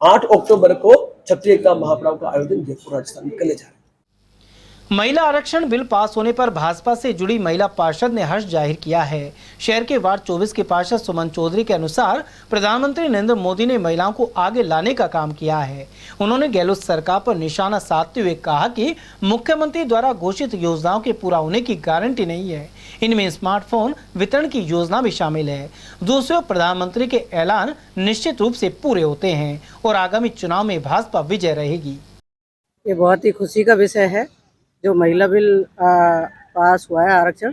Speaker 13: 8 अक्टूबर को क्षत्रिय एकता महापड़ाव का आयोजन जयपुर राजस्थान में करने जा रहे हैं।
Speaker 2: महिला आरक्षण बिल पास होने पर भाजपा से जुड़ी महिला पार्षद ने हर्ष जाहिर किया है। शहर के वार्ड 24 के पार्षद सुमन चौधरी के अनुसार प्रधानमंत्री नरेंद्र मोदी ने महिलाओं को आगे लाने का काम किया है। उन्होंने गहलोत सरकार पर निशाना साधते हुए कहा कि मुख्यमंत्री द्वारा घोषित योजनाओं के पूरा होने की गारंटी नहीं है। इनमें स्मार्टफोन वितरण की योजना भी शामिल है। दूसरे प्रधानमंत्री के ऐलान निश्चित रूप से पूरे होते हैं और आगामी चुनाव में भाजपा विजय रहेगी।
Speaker 10: ये बहुत ही खुशी का विषय है जो महिला बिल पास हुआ है। आरक्षण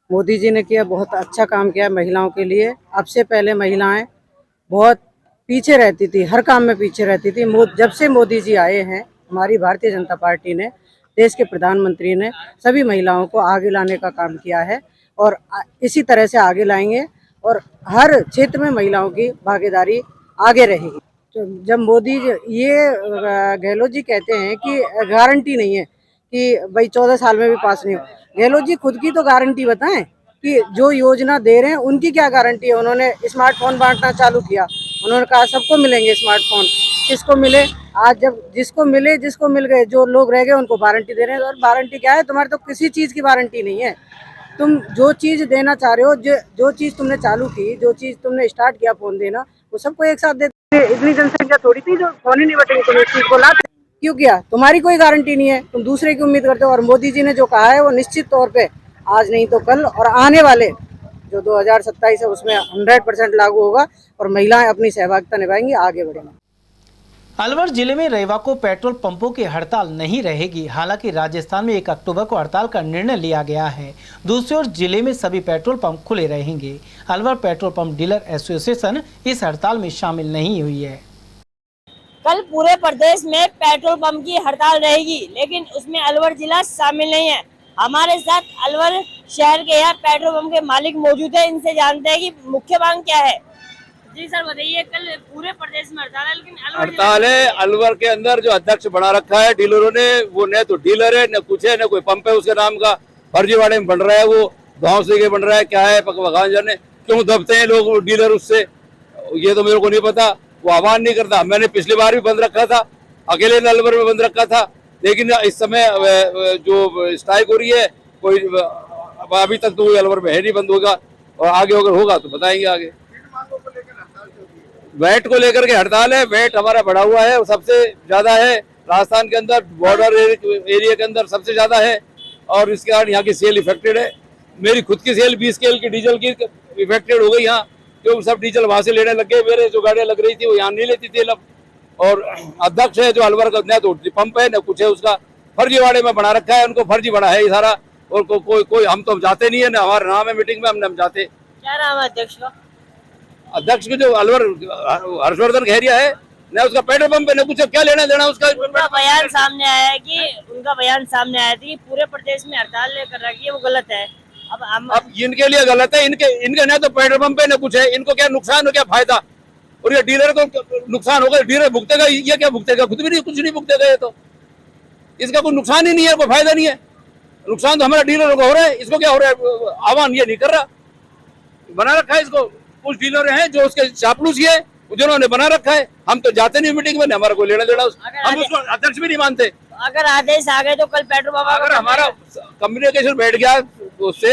Speaker 10: मोदी जी ने किया, बहुत अच्छा काम किया महिलाओं के लिए। अब से पहले महिलाएं बहुत पीछे रहती थी, हर काम में पीछे रहती थी। जब से मोदी जी आए हैं, हमारी भारतीय जनता पार्टी ने, देश के प्रधानमंत्री ने सभी महिलाओं को आगे लाने का काम किया है और इसी तरह से आगे लाएंगे और हर क्षेत्र में महिलाओं की भागीदारी आगे रहेगी। तो जब मोदी ये गहलोत जी कहते हैं कि गारंटी नहीं है कि भाई 14 साल में भी पास नहीं हो, गहलोत जी खुद की तो गारंटी बताएं कि जो योजना दे रहे हैं उनकी क्या गारंटी है। उन्होंने स्मार्टफोन बांटना चालू किया, उन्होंने कहा सबको मिलेंगे स्मार्टफोन। किसको मिले? आज जब जिसको मिल गए, जो लोग रह गए उनको वारंटी दे रहे हैं। और वारंटी क्या है? तुम्हारे तो किसी चीज़ की वारंटी नहीं है। तुम जो चीज़ देना चाह रहे हो, जो चीज़ तुमने चालू की, जो चीज़ तुमने स्टार्ट किया फोन देना, वो सबको एक साथ देते। इतनी जनसंख्या थोड़ी थी जो फोन ही नहीं बटेंगे, तुम इस चीज़ को लाते। क्यों किया? तुम्हारी कोई गारंटी नहीं है, तुम दूसरे की उम्मीद करते हो। और मोदी जी ने जो कहा है वो निश्चित तौर पे आज नहीं तो कल और आने वाले जो 2027 है उसमें 100% लागू होगा और महिलाएं अपनी सहभागिता निभाएंगी, आगे बढ़ेंगी।
Speaker 2: अलवर जिले में रविवार को पेट्रोल पंपों की हड़ताल नहीं रहेगी। हालांकि राजस्थान में 1 अक्टूबर को हड़ताल का निर्णय लिया गया है। दूसरी ओर जिले में सभी पेट्रोल पंप खुले रहेंगे। Alwar petrol pump dealer association इस हड़ताल में शामिल नहीं हुई है।
Speaker 12: कल पूरे प्रदेश में पेट्रोल पंप की हड़ताल रहेगी, लेकिन उसमें अलवर जिला शामिल नहीं है। हमारे साथ अलवर शहर के यहाँ पेट्रोल पंप के मालिक मौजूद है, इनसे जानते हैं कि मुख्य मांग क्या है। जी सर बताइए, कल पूरे प्रदेश में हड़ताल है, लेकिन
Speaker 6: हड़ताल है। अलवर के अंदर जो अध्यक्ष बना रखा है डीलरों ने, वो न तो डीलर है न कुछ है, न कोई पंप है उसके नाम का, फर्जीवाड़े में बन रहा है, वो धौंस लेके बन रहा है, क्या है भगवान जाने। क्यों दबते हैं लोग डीलर उससे, ये तो मेरे को नहीं पता। वो आह्वान नहीं करता। मैंने पिछली बार भी बंद रखा था, अकेले अलवर में बंद रखा था, लेकिन इस समय जो स्ट्राइक हो रही है कोई अभी तक तो अलवर में है नहीं, बंद होगा और आगे अगर होगा तो बताएंगे आगे। वैट को लेकर के हड़ताल है। वैट हमारा बढ़ा हुआ है, सबसे ज्यादा है राजस्थान के अंदर, बॉर्डर एरिया के अंदर सबसे ज्यादा है और इसके कारण यहाँ की सेल इफेक्टेड है। मेरी खुद की सेल 20 केल की डीजल की इफेक्टेड हो गई यहाँ, क्योंकि सब डीजल वहां से लेने लग गए। मेरे जो गाड़ियां लग रही थी वो यहाँ नहीं लेती तेल अब। और अध्यक्ष है जो अलवर का, न तो पंप है न कुछ है, उसका फर्जीवाड़े में बना रखा है, उनको फर्जी बना है ये सारा। और कोई हम तो जाते नहीं है, न हमारा नाम है मीटिंग में, हम जाते।
Speaker 12: क्या नाम है अध्यक्ष का?
Speaker 6: अध्यक्ष के जो अलवर हर्षवर्धन खैरिया है, न उसका पेट्रोल पंप है न कुछ, क्या लेना देना उसका।
Speaker 12: उनका बयान सामने आया है कि पूरे प्रदेश में हड़ताल लेकर रखी है, वो गलत है।
Speaker 6: अब इनके लिए गलत है, इनके न तो पेट्रोल पंप है न कुछ है, इनको क्या नुकसान हो, क्या फायदा। और ये डीलर को नुकसान होगा, डीलर भुगतेगा, ये क्या भुगतेगा, खुद भी नहीं, कुछ नहीं भुगतेगा। ये तो इसका कोई नुकसान ही नहीं है, कोई फायदा नहीं है। नुकसान तो हमारा डीलरों को हो रहा है, इसको क्या हो रहा है, आह्वान ये नहीं कर रहा, बना रखा है इसको। कुछ डीलर हैं जो उसके चापलूस है, जिन्होंने बना रखा है। हम तो जाते नहीं मीटिंग में, हमारा कोई लेना देना, हम उसको अध्यक्ष भी नहीं मानते।
Speaker 12: अगर आदेश आ गए तो कल पेट्रोल पंप,
Speaker 6: अगर हमारा कम्युनिकेशन बैठ गया उससे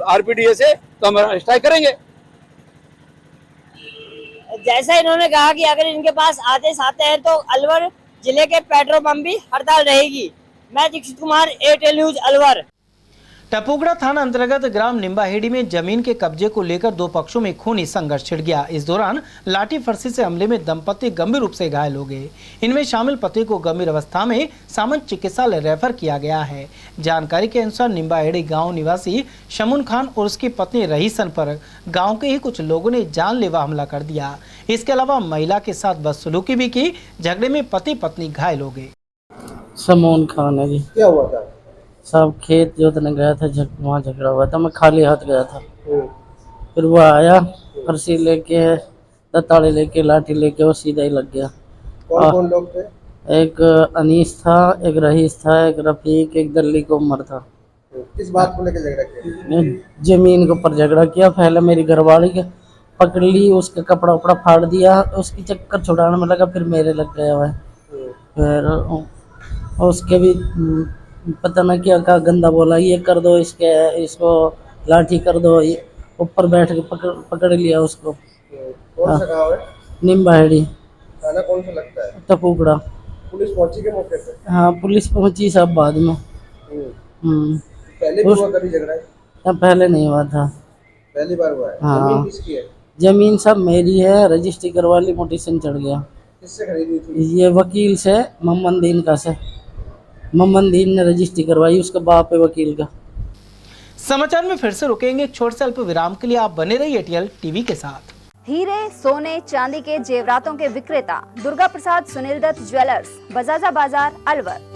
Speaker 6: आरपीडीए से, तो हम स्ट्राइक करेंगे।
Speaker 12: जैसा इन्होंने कहा कि अगर इनके पास आदेश आते हैं तो अलवर जिले के पेट्रोल पंप भी हड़ताल रहेगी। मैं दीक्षित कुमार, एयरटेल न्यूज अलवर।
Speaker 2: टपुगड़ा थाना अंतर्गत ग्राम निम्बाहेड़ी में जमीन के कब्जे को लेकर दो पक्षों में खूनी संघर्ष छिड़ गया। इस दौरान लाठी फरसी से हमले में दंपति गंभीर रूप से घायल हो गए। इनमें शामिल पति को गंभीर अवस्था में सामंत चिकित्सालय रेफर किया गया है। जानकारी के अनुसार निम्बाहेड़ी गांव निवासी शमुन खान और उसकी पत्नी रहीसन पर गाँव के ही कुछ लोगों ने जानलेवा हमला कर दिया। इसके अलावा महिला के साथ बदसलूकी भी की। झगड़े में पति पत्नी घायल हो गए।
Speaker 17: शमुन खान है जी।
Speaker 13: क्या हुआ था?
Speaker 17: सब खेत जोतने गया था, वहाँ झगड़ा हुआ था, मैं खाली हाथ गया था। फिर वो आया, फरसी लेके, दताड़े लेके, लाठी लेके, वो सीधा ही लग गया।
Speaker 13: कौन लोग थे?
Speaker 17: एक अनीस था, एक रहीस था, एक रफीक, एक दल्ली को उमर था।
Speaker 13: किस बात को लेकर झगड़ा किया?
Speaker 17: जमीन के ऊपर झगड़ा किया। पहले मेरी घरवाली के पकड़ ली, उसका कपड़ा उपड़ा फाड़ दिया, उसकी चक्कर छुड़ाने में लगा, फिर मेरे लग गया हुआ है। फिर उसके भी पता ना क्या का गंदा बोला, ये कर दो, इसको लाठी कर दो। ऊपर बैठ के पकड़ लिया उसको।
Speaker 13: कौन सा गाँव है?
Speaker 17: निम्बाहेड़ी।
Speaker 13: थाना कौन सा लगता है?
Speaker 17: टपुगड़ा।
Speaker 13: पुलिस पहुंची के मौके पे?
Speaker 17: हाँ, पुलिस पहुंची सब बाद में।
Speaker 13: पहले भी हुआ कभी झगड़ा?
Speaker 17: पहले नहीं हुआ था,
Speaker 13: पहली बार हुआ है।
Speaker 17: हाँ।
Speaker 13: जमीन किसकी है?
Speaker 17: जमीन सब मेरी है, रजिस्ट्री करवा ली, मोटिशन चढ़ गया।
Speaker 13: किससे खरीदी थी?
Speaker 17: ये वकील से, मोहम्मद दीन का से। मोहम्मद दीन ने रजिस्ट्री करवाई, उसका बाप है वकील का।
Speaker 2: समाचार में फिर से रुकेंगे एक छोटे से अल्प विराम के लिए। आप बने रहिए एटीएल टीवी के साथ।
Speaker 1: हीरे, सोने, चांदी के जेवरातों के विक्रेता दुर्गा प्रसाद सुनील दत्त ज्वेलर्स, बजाजा बाजार, अलवर।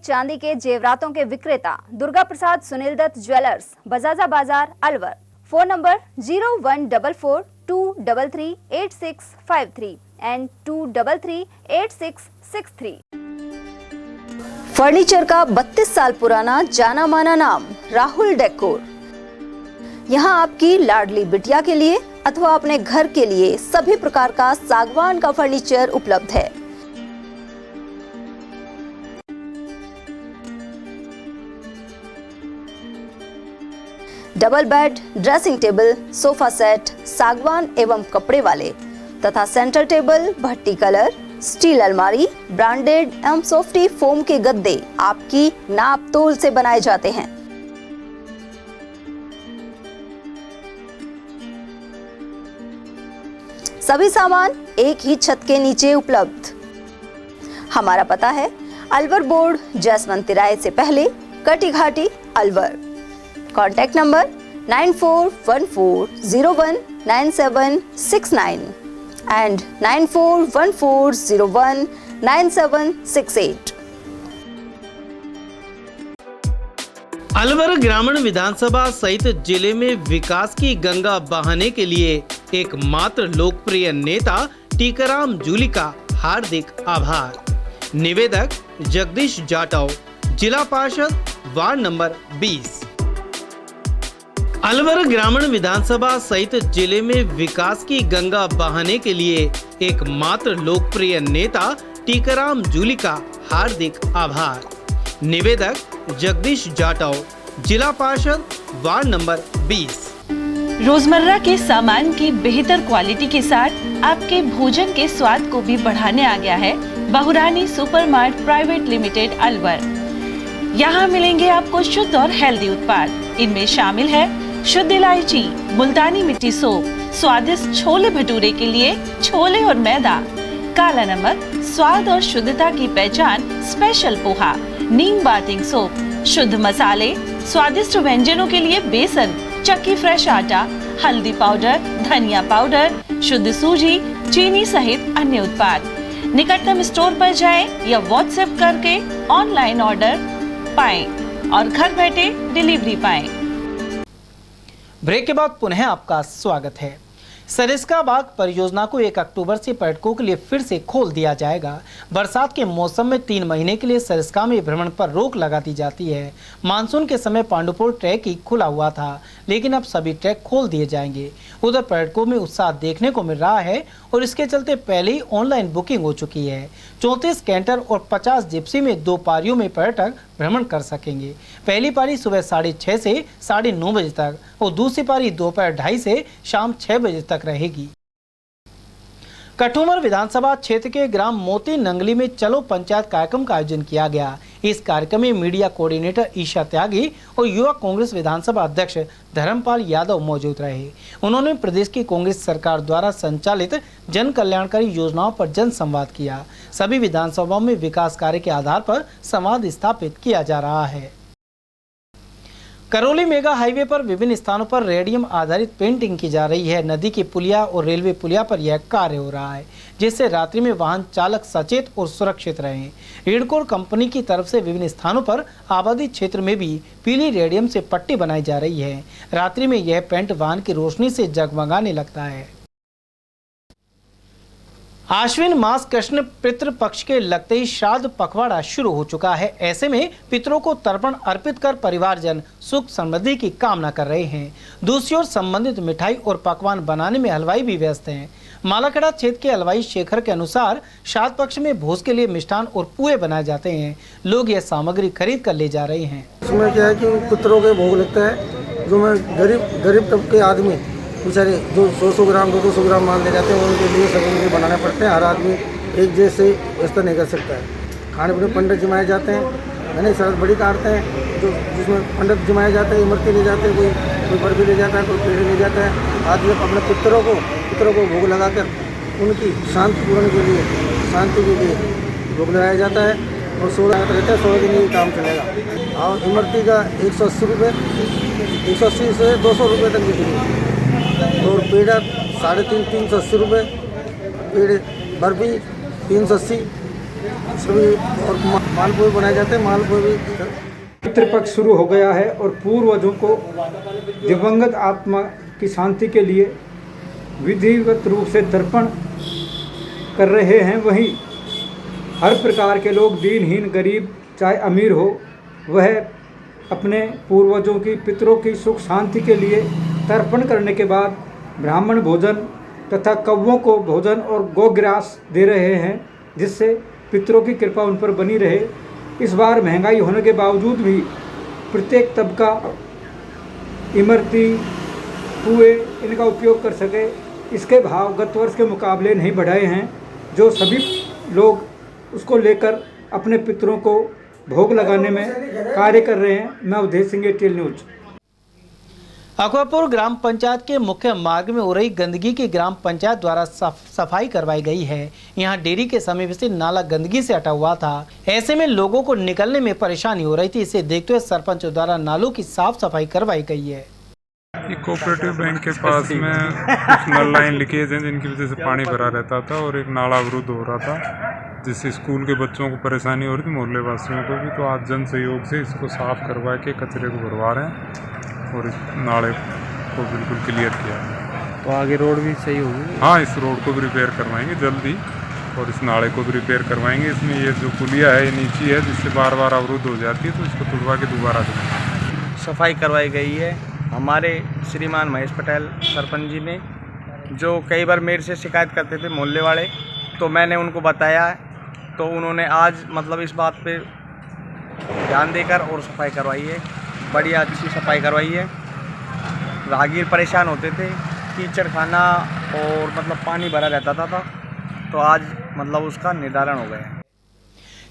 Speaker 1: चांदी के जेवरातों के विक्रेता दुर्गा प्रसाद सुनील दत्त ज्वेलर्स, बजाजा बाजार, Alwar. Phone number 0144233863 and 2338663। Furniture का 32 साल पुराना जाना माना नाम राहुल डेकोर। यहाँ आपकी लाडली बिटिया के लिए अथवा अपने घर के लिए सभी प्रकार का सागवान का फर्नीचर उपलब्ध है। Double bed, dressing table, sofa set सागवान एवं कपड़े वाले तथा सेंटर टेबल, भट्टी कलर, स्टील अलमारी, ब्रांडेड एवं सॉफ्टी फोम के गद्दे आपकी नाप तोल से बनाए जाते हैं। सभी सामान एक ही छत के नीचे उपलब्ध। हमारा पता है अलवर बोर्ड, जसवंत तिराहे से पहले, कटी घाटी, Alwar. Contact number 9414019769 and 9414019768।
Speaker 2: Alwar ग्रामीण विधानसभा सहित जिले में विकास की गंगा बहाने के लिए एकमात्र लोकप्रिय नेता टीकाराम जूली का हार्दिक आभार। निवेदक जगदीश जाटव, जिला पार्षद, वार्ड नंबर 20। अलवर ग्रामीण विधानसभा सहित जिले में विकास की गंगा बहाने के लिए एकमात्र लोकप्रिय नेता टीकाराम जूली का हार्दिक आभार। निवेदक जगदीश जाटव, जिला पार्षद, वार्ड नंबर 20।
Speaker 3: रोजमर्रा के सामान की बेहतर क्वालिटी के साथ आपके भोजन के स्वाद को भी बढ़ाने आ गया है बहुरानी सुपरमार्ट प्राइवेट लिमिटेड अलवर। यहाँ मिलेंगे आपको शुद्ध और हेल्दी उत्पाद। इनमें शामिल है शुद्ध इलायची, मुल्तानी मिट्टी सोप, स्वादिष्ट छोले भटूरे के लिए छोले और मैदा, काला नमक, स्वाद और शुद्धता की पहचान स्पेशल पोहा, नीम बाथिंग सोप, शुद्ध मसाले, स्वादिष्ट व्यंजनों के लिए बेसन, चक्की फ्रेश आटा, हल्दी पाउडर, धनिया पाउडर, शुद्ध सूजी, चीनी सहित अन्य उत्पाद। निकटतम स्टोर पर जाएं या व्हाट्सएप करके ऑनलाइन ऑर्डर पाएं और घर बैठे डिलीवरी पाएं।
Speaker 2: ब्रेक के बाद पुनः आपका स्वागत है। सरिस्का बाग परियोजना को 1 अक्टूबर से पर्यटकों के लिए फिर से खोल दिया जाएगा। बरसात के मौसम में 3 महीने के लिए सरिस्का में भ्रमण पर रोक लगा दी जाती है। मानसून के समय पांडुपुर ट्रैक ही खुला हुआ था, लेकिन अब सभी ट्रैक खोल दिए जाएंगे। उधर पर्यटकों में उत्साह देखने को मिल रहा है और इसके चलते पहले ही ऑनलाइन बुकिंग हो चुकी है। 34 कैंटर और 50 जिप्सी में 2 पारियों में पर्यटक भ्रमण कर सकेंगे। पहली पारी सुबह 6:30 से 9:30 बजे तक और दूसरी पारी दोपहर 2:30 से शाम 6 बजे तक रहेगी। कठुमर विधानसभा क्षेत्र के ग्राम मोती नंगली में चलो पंचायत कार्यक्रम का आयोजन किया गया। इस कार्यक्रम में मीडिया कोऑर्डिनेटर ईशा त्यागी और युवा कांग्रेस विधानसभा अध्यक्ष धर्मपाल यादव मौजूद रहे। उन्होंने प्रदेश की कांग्रेस सरकार द्वारा संचालित जन कल्याणकारी योजनाओं पर जन संवाद किया। सभी विधानसभाओं में विकास कार्य के आधार पर संवाद स्थापित किया जा रहा है। करौली मेगा हाईवे पर विभिन्न स्थानों पर रेडियम आधारित पेंटिंग की जा रही है। नदी की पुलिया और रेलवे पुलिया पर यह कार्य हो रहा है, जिससे रात्रि में वाहन चालक सचेत और सुरक्षित रहें। रेडकोर कंपनी की तरफ से विभिन्न स्थानों पर आबादी क्षेत्र में भी पीली रेडियम से पट्टी बनाई जा रही है। रात्रि में यह पेंट वाहन की रोशनी से जगमगाने लगता है। आश्विन मास कृष्ण पितृ पक्ष के लगते ही श्राद्ध पखवाड़ा शुरू हो चुका है। ऐसे में पितरों को तर्पण अर्पित कर परिवारजन सुख समृद्धि की कामना कर रहे हैं। दूसरी ओर संबंधित मिठाई और पकवान बनाने में हलवाई भी व्यस्त हैं। मालाखेड़ा क्षेत्र के हलवाई शेखर के अनुसार श्राद्ध पक्ष में भोज के लिए मिष्ठान और पुए बनाए जाते हैं। लोग यह सामग्री खरीद कर ले जा रहे हैं।
Speaker 11: इसमें क्या है कि पितरों के भोग लगता है, जो मैं गरीब तबके आदमी बेचारे जो 100 ग्राम 200 ग्राम माल ले जाते हैं, उनके लिए सब उनके बनाने पड़ते हैं। हर आदमी एक जैसे व्यवस्था नहीं कर सकता है। खाने पीने पंडित जमाए जाते हैं, मैंने शरद बड़ी काटते हैं जो जिसमें पंडित जमाए जाते हैं, इमरती ले जाते हैं, कोई बर्फी ले जाता है, कोई पेड़े ले जाता है। आदमी अपने पितरों को भोग लगाकर उनकी शांति पूर्ण के लिए शांति के लिए भोग लगाया जाता है। और 16 रहता है, 16 दिन ये काम चलेगा। और इमरती का 180 रुपये, 180 से 200 रुपये तक बिक्री। और पेड़ा 350 रुपये, पेड़ बर्फी 380, सभी और मालपुए बनाए जाते हैं। मालपुए भी
Speaker 14: पितृपक्ष शुरू हो गया है और पूर्वजों को दिवंगत आत्मा की शांति के लिए विधिवत रूप से तर्पण कर रहे हैं। वहीं हर प्रकार के लोग, दीनहीन, गरीब, चाहे अमीर हो, वह अपने पूर्वजों की, पितरों की सुख शांति के लिए तर्पण करने के बाद ब्राह्मण भोजन तथा कौवों को भोजन और गोग्रास दे रहे हैं, जिससे पितरों की कृपा उन पर बनी रहे। इस बार महंगाई होने के बावजूद भी प्रत्येक तबका इमरती, पुए इनका उपयोग कर सके, इसके भाव गत वर्ष के मुकाबले नहीं बढ़ाए हैं, जो सभी लोग उसको लेकर अपने पितरों को भोग लगाने में कार्य कर रहे हैं। मैं उदय सिंह, एटीएल न्यूज।
Speaker 2: अकबरपुर ग्राम पंचायत के मुख्य मार्ग में हो रही गंदगी की ग्राम पंचायत द्वारा सफाई करवाई गई है। यहाँ डेयरी के समीप से नाला गंदगी से हटा हुआ था। ऐसे में लोगों को निकलने में परेशानी हो रही थी। इसे देखते हुए सरपंच द्वारा नालों की साफ सफाई करवाई गई है।
Speaker 15: कोऑपरेटिव बैंक के पास में कुछ नल लाइन लीकेज हैं, जिनकी वजह से पानी भरा रहता था और एक नाला अवरुद्ध हो रहा था, जिससे स्कूल के बच्चों को परेशानी हो रही थी, मोहल्ले वासियों को भी। तो आज जन सहयोग से इसको साफ करवा के कचरे को भरवा रहे हैं और इस नाले को बिल्कुल क्लियर किया है।
Speaker 16: तो आगे रोड भी सही होगी?
Speaker 15: हाँ, इस रोड को भी रिपेयर करवाएंगे जल्दी और इस नाले को भी रिपेयर करवाएंगे। इसमें ये जो पुलिया है, ये नीची है, जिससे बार बार अवरुद्ध हो जाती है, तो इसको तुड़वा के दोबारा देंगे।
Speaker 16: सफाई करवाई गई है हमारे श्रीमान महेश पटेल सरपंच जी ने, जो कई बार मेरे से शिकायत करते थे मोहल्ले वाले, तो मैंने उनको बताया, तो उन्होंने आज मतलब इस बात पे ध्यान देकर और सफाई करवाई है। बढ़िया अच्छी सफाई करवाई है। राहगीर परेशान होते थे, कीचड़ खाना और मतलब पानी भरा रहता था, तो आज मतलब उसका निर्धारण हो गया है।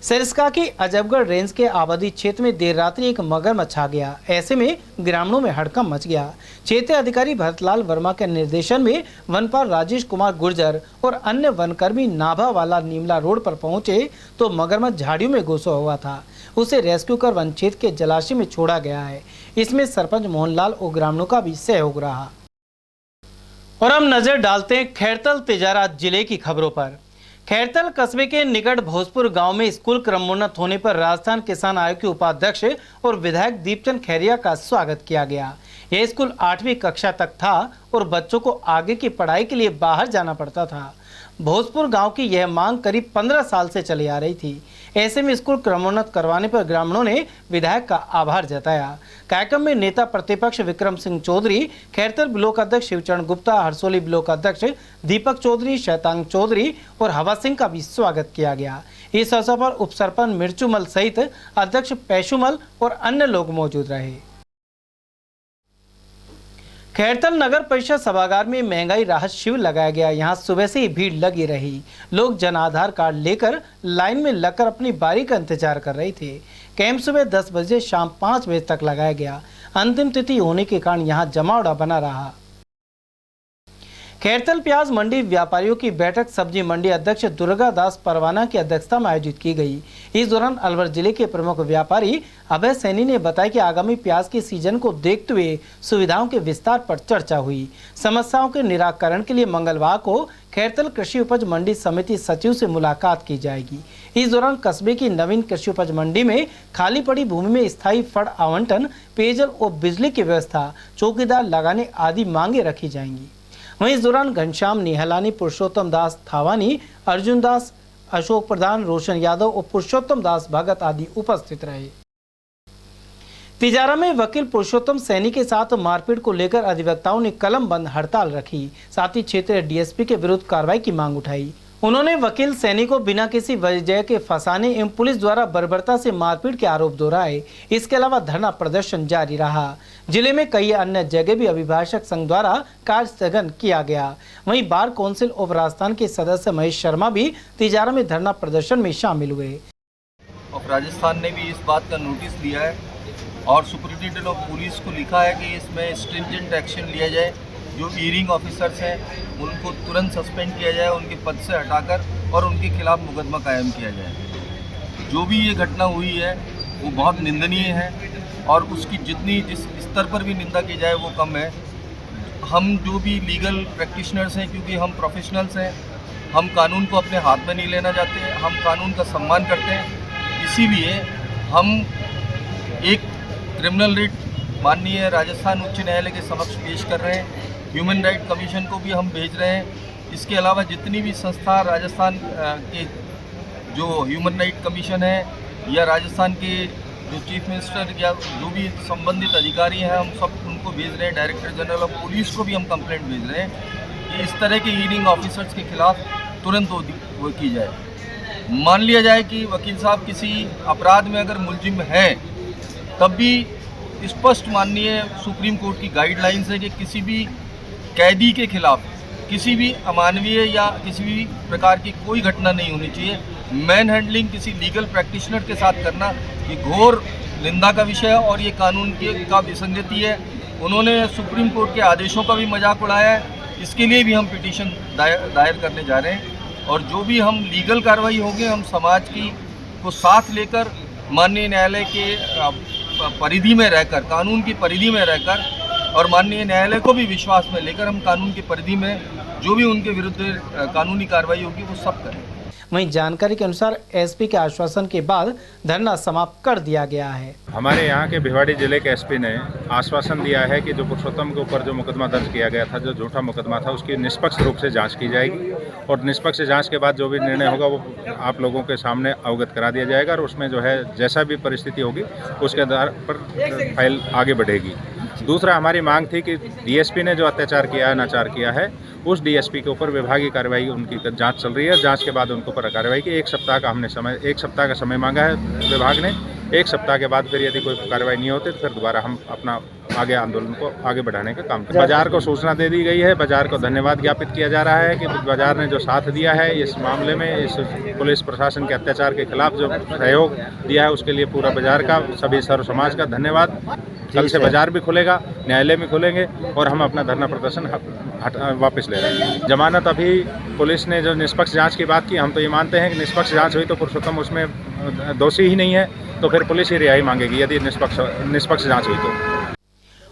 Speaker 2: सरिस्का की अजबगढ़ रेंज के आबादी क्षेत्र में देर रात्रि एक मगरमच्छ आ गया। ऐसे में ग्रामीणों में हड़कंप मच गया। क्षेत्रीय अधिकारी भरतलाल वर्मा के निर्देशन में वनपाल राजेश कुमार गुर्जर और अन्य वनकर्मी नाभा वाला नीमला रोड पर पहुंचे तो मगरमच्छ झाड़ियों में घुसा हुआ था। उसे रेस्क्यू कर वन क्षेत्र के जलाशय में छोड़ा गया है। इसमें सरपंच मोहनलाल और ग्रामीणों का भी सहयोग रहा। और हम नजर डालते हैं खैरतल तिजारा जिले की खबरों पर। खैरतल कस्बे के निकट भोजपुर गांव में स्कूल क्रमोन्नत होने पर राजस्थान किसान आयोग के उपाध्यक्ष और विधायक दीपचंद खैरिया का स्वागत किया गया। यह स्कूल 8वीं कक्षा तक था और बच्चों को आगे की पढ़ाई के लिए बाहर जाना पड़ता था। भोजपुर गांव की यह मांग करीब 15 साल से चली आ रही थी। ऐसे में स्कूल क्रमोन्नत करवाने पर ग्रामीणों ने विधायक का आभार जताया। कार्यक्रम में नेता प्रतिपक्ष विक्रम सिंह चौधरी, खैरतल ब्लॉक अध्यक्ष शिवचरण गुप्ता, हरसोली ब्लॉक अध्यक्ष दीपक चौधरी, शैतांग चौधरी और हवा सिंह का भी स्वागत किया गया। इस अवसर पर उप सरपंच मिर्चूमल सहित अध्यक्ष पैशुमल और अन्य लोग मौजूद रहे। खैरतल नगर परिषद सभागार में महंगाई राहत शिविर लगाया गया। यहां सुबह से ही भीड़ लगी रही। लोग जन आधार कार्ड लेकर लाइन में लगकर अपनी बारी का इंतजार कर रहे थे। कैंप सुबह 10 बजे शाम 5 बजे तक लगाया गया। अंतिम तिथि होने के कारण यहां जमावड़ा बना रहा। खैरतल प्याज मंडी व्यापारियों की बैठक सब्जी मंडी अध्यक्ष दुर्गा दास परवाना की अध्यक्षता में आयोजित की गई। इस दौरान अलवर जिले के प्रमुख व्यापारी अभय सैनी ने बताया कि आगामी प्याज के सीजन को देखते हुए सुविधाओं के विस्तार पर चर्चा हुई। समस्याओं के निराकरण के लिए मंगलवार को खैरतल कृषि उपज मंडी समिति सचिव से मुलाकात की जाएगी। इस दौरान कस्बे की नवीन कृषि उपज मंडी में खाली पड़ी भूमि में स्थायी फंड आवंटन, पेयजल और बिजली की व्यवस्था, चौकीदार लगाने आदि मांगे रखी जाएंगी। वहीं इस दौरान घनश्याम निहलानी, पुरुषोत्तम दास थावानी, अर्जुन दास, अशोक प्रधान, रोशन यादव और पुरुषोत्तम दास भगत आदि उपस्थित रहे। तिजारा में वकील पुरुषोत्तम सैनी के साथ मारपीट को लेकर अधिवक्ताओं ने कलम बंद हड़ताल रखी। साथ ही क्षेत्रीय डीएसपी के विरुद्ध कार्रवाई की मांग उठाई। उन्होंने वकील सैनी को बिना किसी वजह के फंसाने एवं पुलिस द्वारा बर्बरता से मारपीट के आरोप दोहराए। इसके अलावा धरना प्रदर्शन जारी रहा। जिले में कई अन्य जगह भी अभिभाषक संघ द्वारा कार्य स्थगन किया गया। वहीं बार काउंसिल ऑफ राजस्थान के सदस्य महेश शर्मा भी तिजारा में धरना प्रदर्शन में शामिल हुए।
Speaker 19: और राजस्थान ने भी इस बात का नोटिस लिया है और सुपरिटेंडेंट ऑफ पुलिस को लिखा है कि इसमें स्ट्रिंजेंट एक्शन लिया जाए। जो ईयरिंग ऑफिसर्स हैं उनको तुरंत सस्पेंड किया जाए, उनके पद से हटाकर और उनके खिलाफ मुकदमा कायम किया जाए। जो भी ये घटना हुई है वो बहुत निंदनीय है और उसकी जिस स्तर पर भी निंदा की जाए वो कम है। हम जो भी लीगल प्रैक्टिशनर्स हैं, क्योंकि हम प्रोफेशनल्स हैं, हम कानून को अपने हाथ में नहीं लेना चाहते, हम कानून का सम्मान करते हैं। इसीलिए हम एक क्रिमिनल रिट माननीय राजस्थान उच्च न्यायालय के समक्ष पेश कर रहे हैं। ह्यूमन राइट कमीशन को भी हम भेज रहे हैं। इसके अलावा जितनी भी संस्था राजस्थान के जो ह्यूमन राइट कमीशन है या राजस्थान के जो चीफ मिनिस्टर या जो भी संबंधित अधिकारी हैं, हम सब उनको भेज रहे हैं। डायरेक्टर जनरल ऑफ पुलिस को भी हम कंप्लेंट भेज रहे हैं कि इस तरह के हीयरिंग ऑफिसर्स के खिलाफ तुरंत वो की जाए। मान लिया जाए कि वकील साहब किसी अपराध में अगर मुलजिम है, तब भी स्पष्ट माननीय सुप्रीम कोर्ट की गाइडलाइंस है कि किसी भी कैदी के खिलाफ किसी भी अमानवीय या किसी भी प्रकार की कोई घटना नहीं होनी चाहिए। मैन हैंडलिंग किसी लीगल प्रैक्टिशनर के साथ करना ये घोर निंदा का विषय है और ये कानून का विसंगति है। उन्होंने सुप्रीम कोर्ट के आदेशों का भी मजाक उड़ाया है। इसके लिए भी हम पिटीशन दायर करने जा रहे हैं और जो भी हम लीगल कार्रवाई होगी, हम समाज की को साथ लेकर माननीय न्यायालय के परिधि में रहकर, कानून की परिधि में रहकर और माननीय न्यायालय को भी विश्वास में लेकर हम कानून की परिधि में जो भी उनके विरुद्ध कानूनी कार्रवाई होगी वो सब करें।
Speaker 2: वहीं जानकारी के अनुसार एसपी के आश्वासन के बाद धरना समाप्त कर दिया गया है।
Speaker 4: हमारे यहाँ के भिवाड़ी जिले के एसपी ने आश्वासन दिया है कि जो पुरुषोत्तम के ऊपर जो मुकदमा दर्ज किया गया था, जो झूठा मुकदमा था, उसकी निष्पक्ष रूप से जांच की जाएगी और निष्पक्ष जांच के बाद जो भी निर्णय होगा वो आप लोगों के सामने अवगत करा दिया जाएगा और उसमें जो है जैसा भी परिस्थिति होगी उसके आधार पर फाइल आगे बढ़ेगी। दूसरा, हमारी मांग थी कि डीएसपी ने जो अत्याचार किया है, अनाचार किया है, उस डीएसपी के ऊपर विभागीय कार्रवाई उनकी जांच चल रही है। जांच के बाद उनके ऊपर कार्रवाई की 1 सप्ताह का हमने एक सप्ताह का समय मांगा है विभाग ने। 1 सप्ताह के बाद फिर यदि कोई कार्रवाई नहीं होती तो फिर दोबारा हम अपना आगे आंदोलन को आगे बढ़ाने का काम करें। बाजार को सूचना दे दी गई है। बाजार को धन्यवाद ज्ञापित किया जा रहा है कि बाजार ने जो साथ दिया है इस मामले में, इस पुलिस प्रशासन के अत्याचार के खिलाफ जो सहयोग दिया है उसके लिए पूरा बाजार का, सभी सर्व समाज का धन्यवाद। कल से बाजार भी खुलेगा, न्यायालय भी खुलेंगे और हम अपना धरना प्रदर्शन वापस ले रहे हैं। जमानत अभी पुलिस ने जो निष्पक्ष जांच की बात की, हम तो ये मानते हैं कि निष्पक्ष जांच हुई तो पुरुषोत्तम उसमें दोषी ही नहीं है, तो फिर पुलिस ही रिहाई मांगेगी यदि निष्पक्ष जांच हुई तो।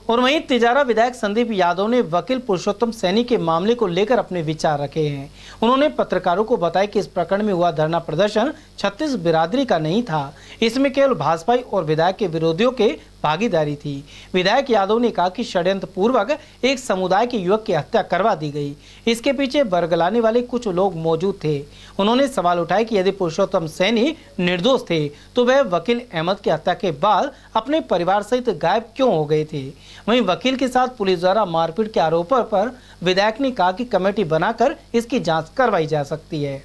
Speaker 2: और वहीं तिजारा विधायक संदीप यादव ने वकील पुरुषोत्तम सैनी के मामले को लेकर अपने विचार रखे हैं। उन्होंने पत्रकारों को बताया कि इस प्रकरण में हुआ धरना प्रदर्शन 36 बिरादरी का नहीं था, इसमें केवल भाजपा और विधायक के विरोधियों के भागीदारी थी। विधायक यादव ने कहा कि षड्यंत्र पूर्वक एक समुदाय के युवक की हत्या करवा दी गई, इसके पीछे बरगलाने वाले कुछ लोग मौजूद थे। उन्होंने सवाल उठाया कि यदि पुरुषोत्तम सैनी निर्दोष थे तो वह वकील अहमद की हत्या के बाद अपने परिवार सहित गायब क्यों हो गए थे। वहीं वकील के साथ पुलिस द्वारा मारपीट के आरोपों पर विधायक ने कहा कि कमेटी बनाकर इसकी जांच करवाई जा सकती है।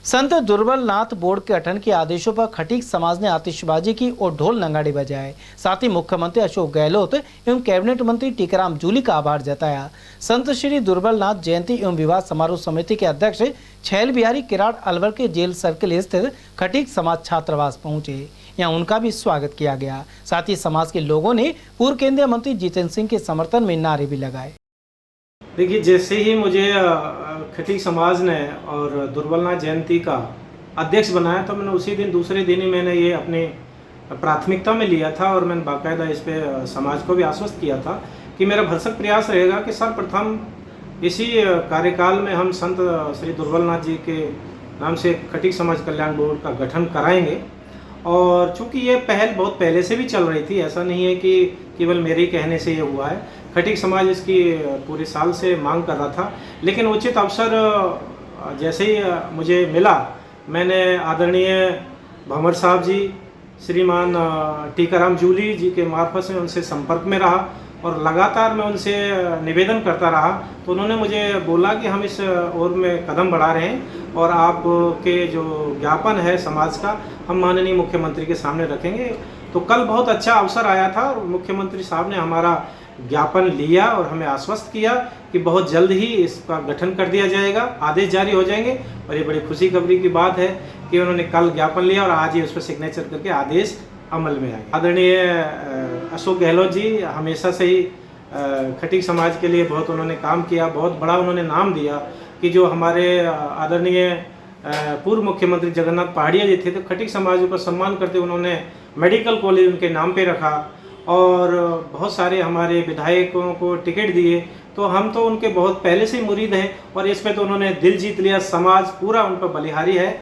Speaker 2: संत दुर्बलनाथ बोर्ड के गठन के आदेशों पर खटीक समाज ने आतिशबाजी की और ढोल नगाड़े बजाए। साथ ही मुख्यमंत्री अशोक गहलोत एवं कैबिनेट मंत्री टीकाराम जूली का आभार जताया। संत श्री दुर्बलनाथ जयंती एवं विवाह समारोह समिति के अध्यक्ष छैल बिहारी किराड़ अलवर के जेल सर्किल स्थित खटीक समाज छात्रावास पहुंचे। यहाँ उनका भी स्वागत किया गया। साथ ही समाज के लोगों ने पूर्व केंद्रीय मंत्री जितेंद्र सिंह के समर्थन में नारे भी लगाए।
Speaker 20: देखिए, जैसे ही मुझे खटीक समाज ने और दुर्बलनाथ जयंती का अध्यक्ष बनाया तो मैंने उसी दिन दूसरे दिन ही मैंने ये अपनी प्राथमिकता में लिया था और मैंने बाकायदा इस पे समाज को भी आश्वस्त किया था कि मेरा भरसक प्रयास रहेगा कि सर्वप्रथम इसी कार्यकाल में हम संत श्री दुर्बलनाथ जी के नाम से खटीक समाज कल्याण बोर्ड का गठन कराएंगे। और चूँकि ये पहल बहुत पहले से भी चल रही थी, ऐसा नहीं है कि केवल मेरे ही कहने से ये हुआ है। खटीक समाज इसकी पूरे साल से मांग कर रहा था, लेकिन उचित अवसर जैसे ही मुझे मिला, मैंने आदरणीय भंवर साहब जी, श्रीमान टीकाराम जूली जी के मार्फत से उनसे संपर्क में रहा और लगातार मैं उनसे निवेदन करता रहा। तो उन्होंने मुझे बोला कि हम इस ओर में कदम बढ़ा रहे हैं और आपके जो ज्ञापन है समाज का हम माननीय मुख्यमंत्री के सामने रखेंगे। तो कल बहुत अच्छा अवसर आया था और मुख्यमंत्री साहब ने हमारा ज्ञापन लिया और हमें आश्वस्त किया कि बहुत जल्द ही इसका गठन कर दिया जाएगा, आदेश जारी हो जाएंगे। और ये बड़ी खुशी खबरी की बात है कि उन्होंने कल ज्ञापन लिया और आज ही उस पर सिग्नेचर करके आदेश अमल में आए। आदरणीय अशोक गहलोत जी हमेशा से ही खटीक समाज के लिए बहुत उन्होंने काम किया, बहुत बड़ा उन्होंने नाम दिया कि जो हमारे आदरणीय पूर्व मुख्यमंत्री जगन्नाथ पहाड़िया जी थे तो खटीक समाज का सम्मान करते उन्होंने मेडिकल कॉलेज उनके नाम पे रखा और बहुत सारे हमारे विधायकों को टिकट दिए। तो हम तो उनके बहुत पहले से ही मुरीद हैं और इसमें तो उन्होंने दिल जीत लिया, समाज पूरा उन पर बलिहारी है।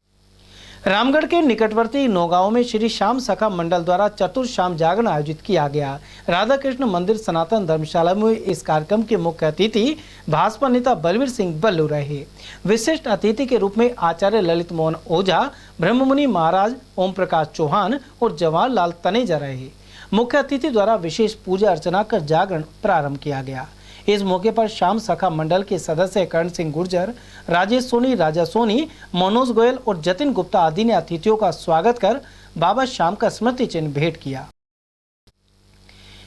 Speaker 2: रामगढ़ के निकटवर्ती नौगांव में श्री श्याम सखा मंडल द्वारा चतुर्श्याम जागरण आयोजित किया गया। राधा कृष्ण मंदिर सनातन धर्मशाला में इस कार्यक्रम के मुख्य अतिथि भाजपा नेता बलवीर सिंह बल्लू रहे। विशिष्ट अतिथि के रूप में आचार्य ललित मोहन ओझा, ब्रह्ममुनि महाराज ओम प्रकाश चौहान और जवाहरलाल तनेजा रहे। मुख्य अतिथि द्वारा विशेष पूजा अर्चना कर जागरण प्रारंभ किया गया। इस मौके पर श्याम सखा मंडल के सदस्य करण सिंह गुर्जर, राजेश सोनी, राजा सोनी, मनोज गोयल और जतिन गुप्ता आदि ने अतिथियों का स्वागत कर बाबा श्याम का स्मृति चिन्ह भेंट किया।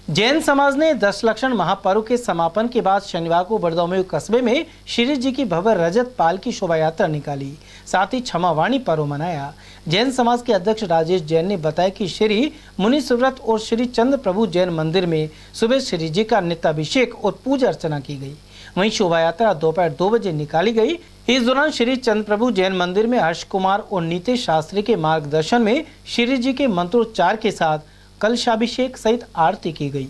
Speaker 2: जैन समाज ने दशलक्षण महापर्व के समापन के बाद शनिवार को बड़दौमेव कस्बे में श्री जी की भव्य रजत पाल की शोभा यात्रा निकाली, साथ ही क्षमावाणी पर्व मनाया। जैन समाज के अध्यक्ष राजेश जैन ने बताया कि श्री मुनि सुव्रत और श्री चंद्र प्रभु जैन मंदिर में सुबह श्री जी का नित्याभिषेक और पूजा अर्चना की गई। वहीं शोभा यात्रा दोपहर 2 बजे निकाली गई। इस दौरान श्री चंद्र प्रभु जैन मंदिर में हर्ष कुमार और नीतेश शास्त्री के मार्गदर्शन में श्री जी के मंत्रोच्चार के साथ कलशाभिषेक सहित आरती की गई।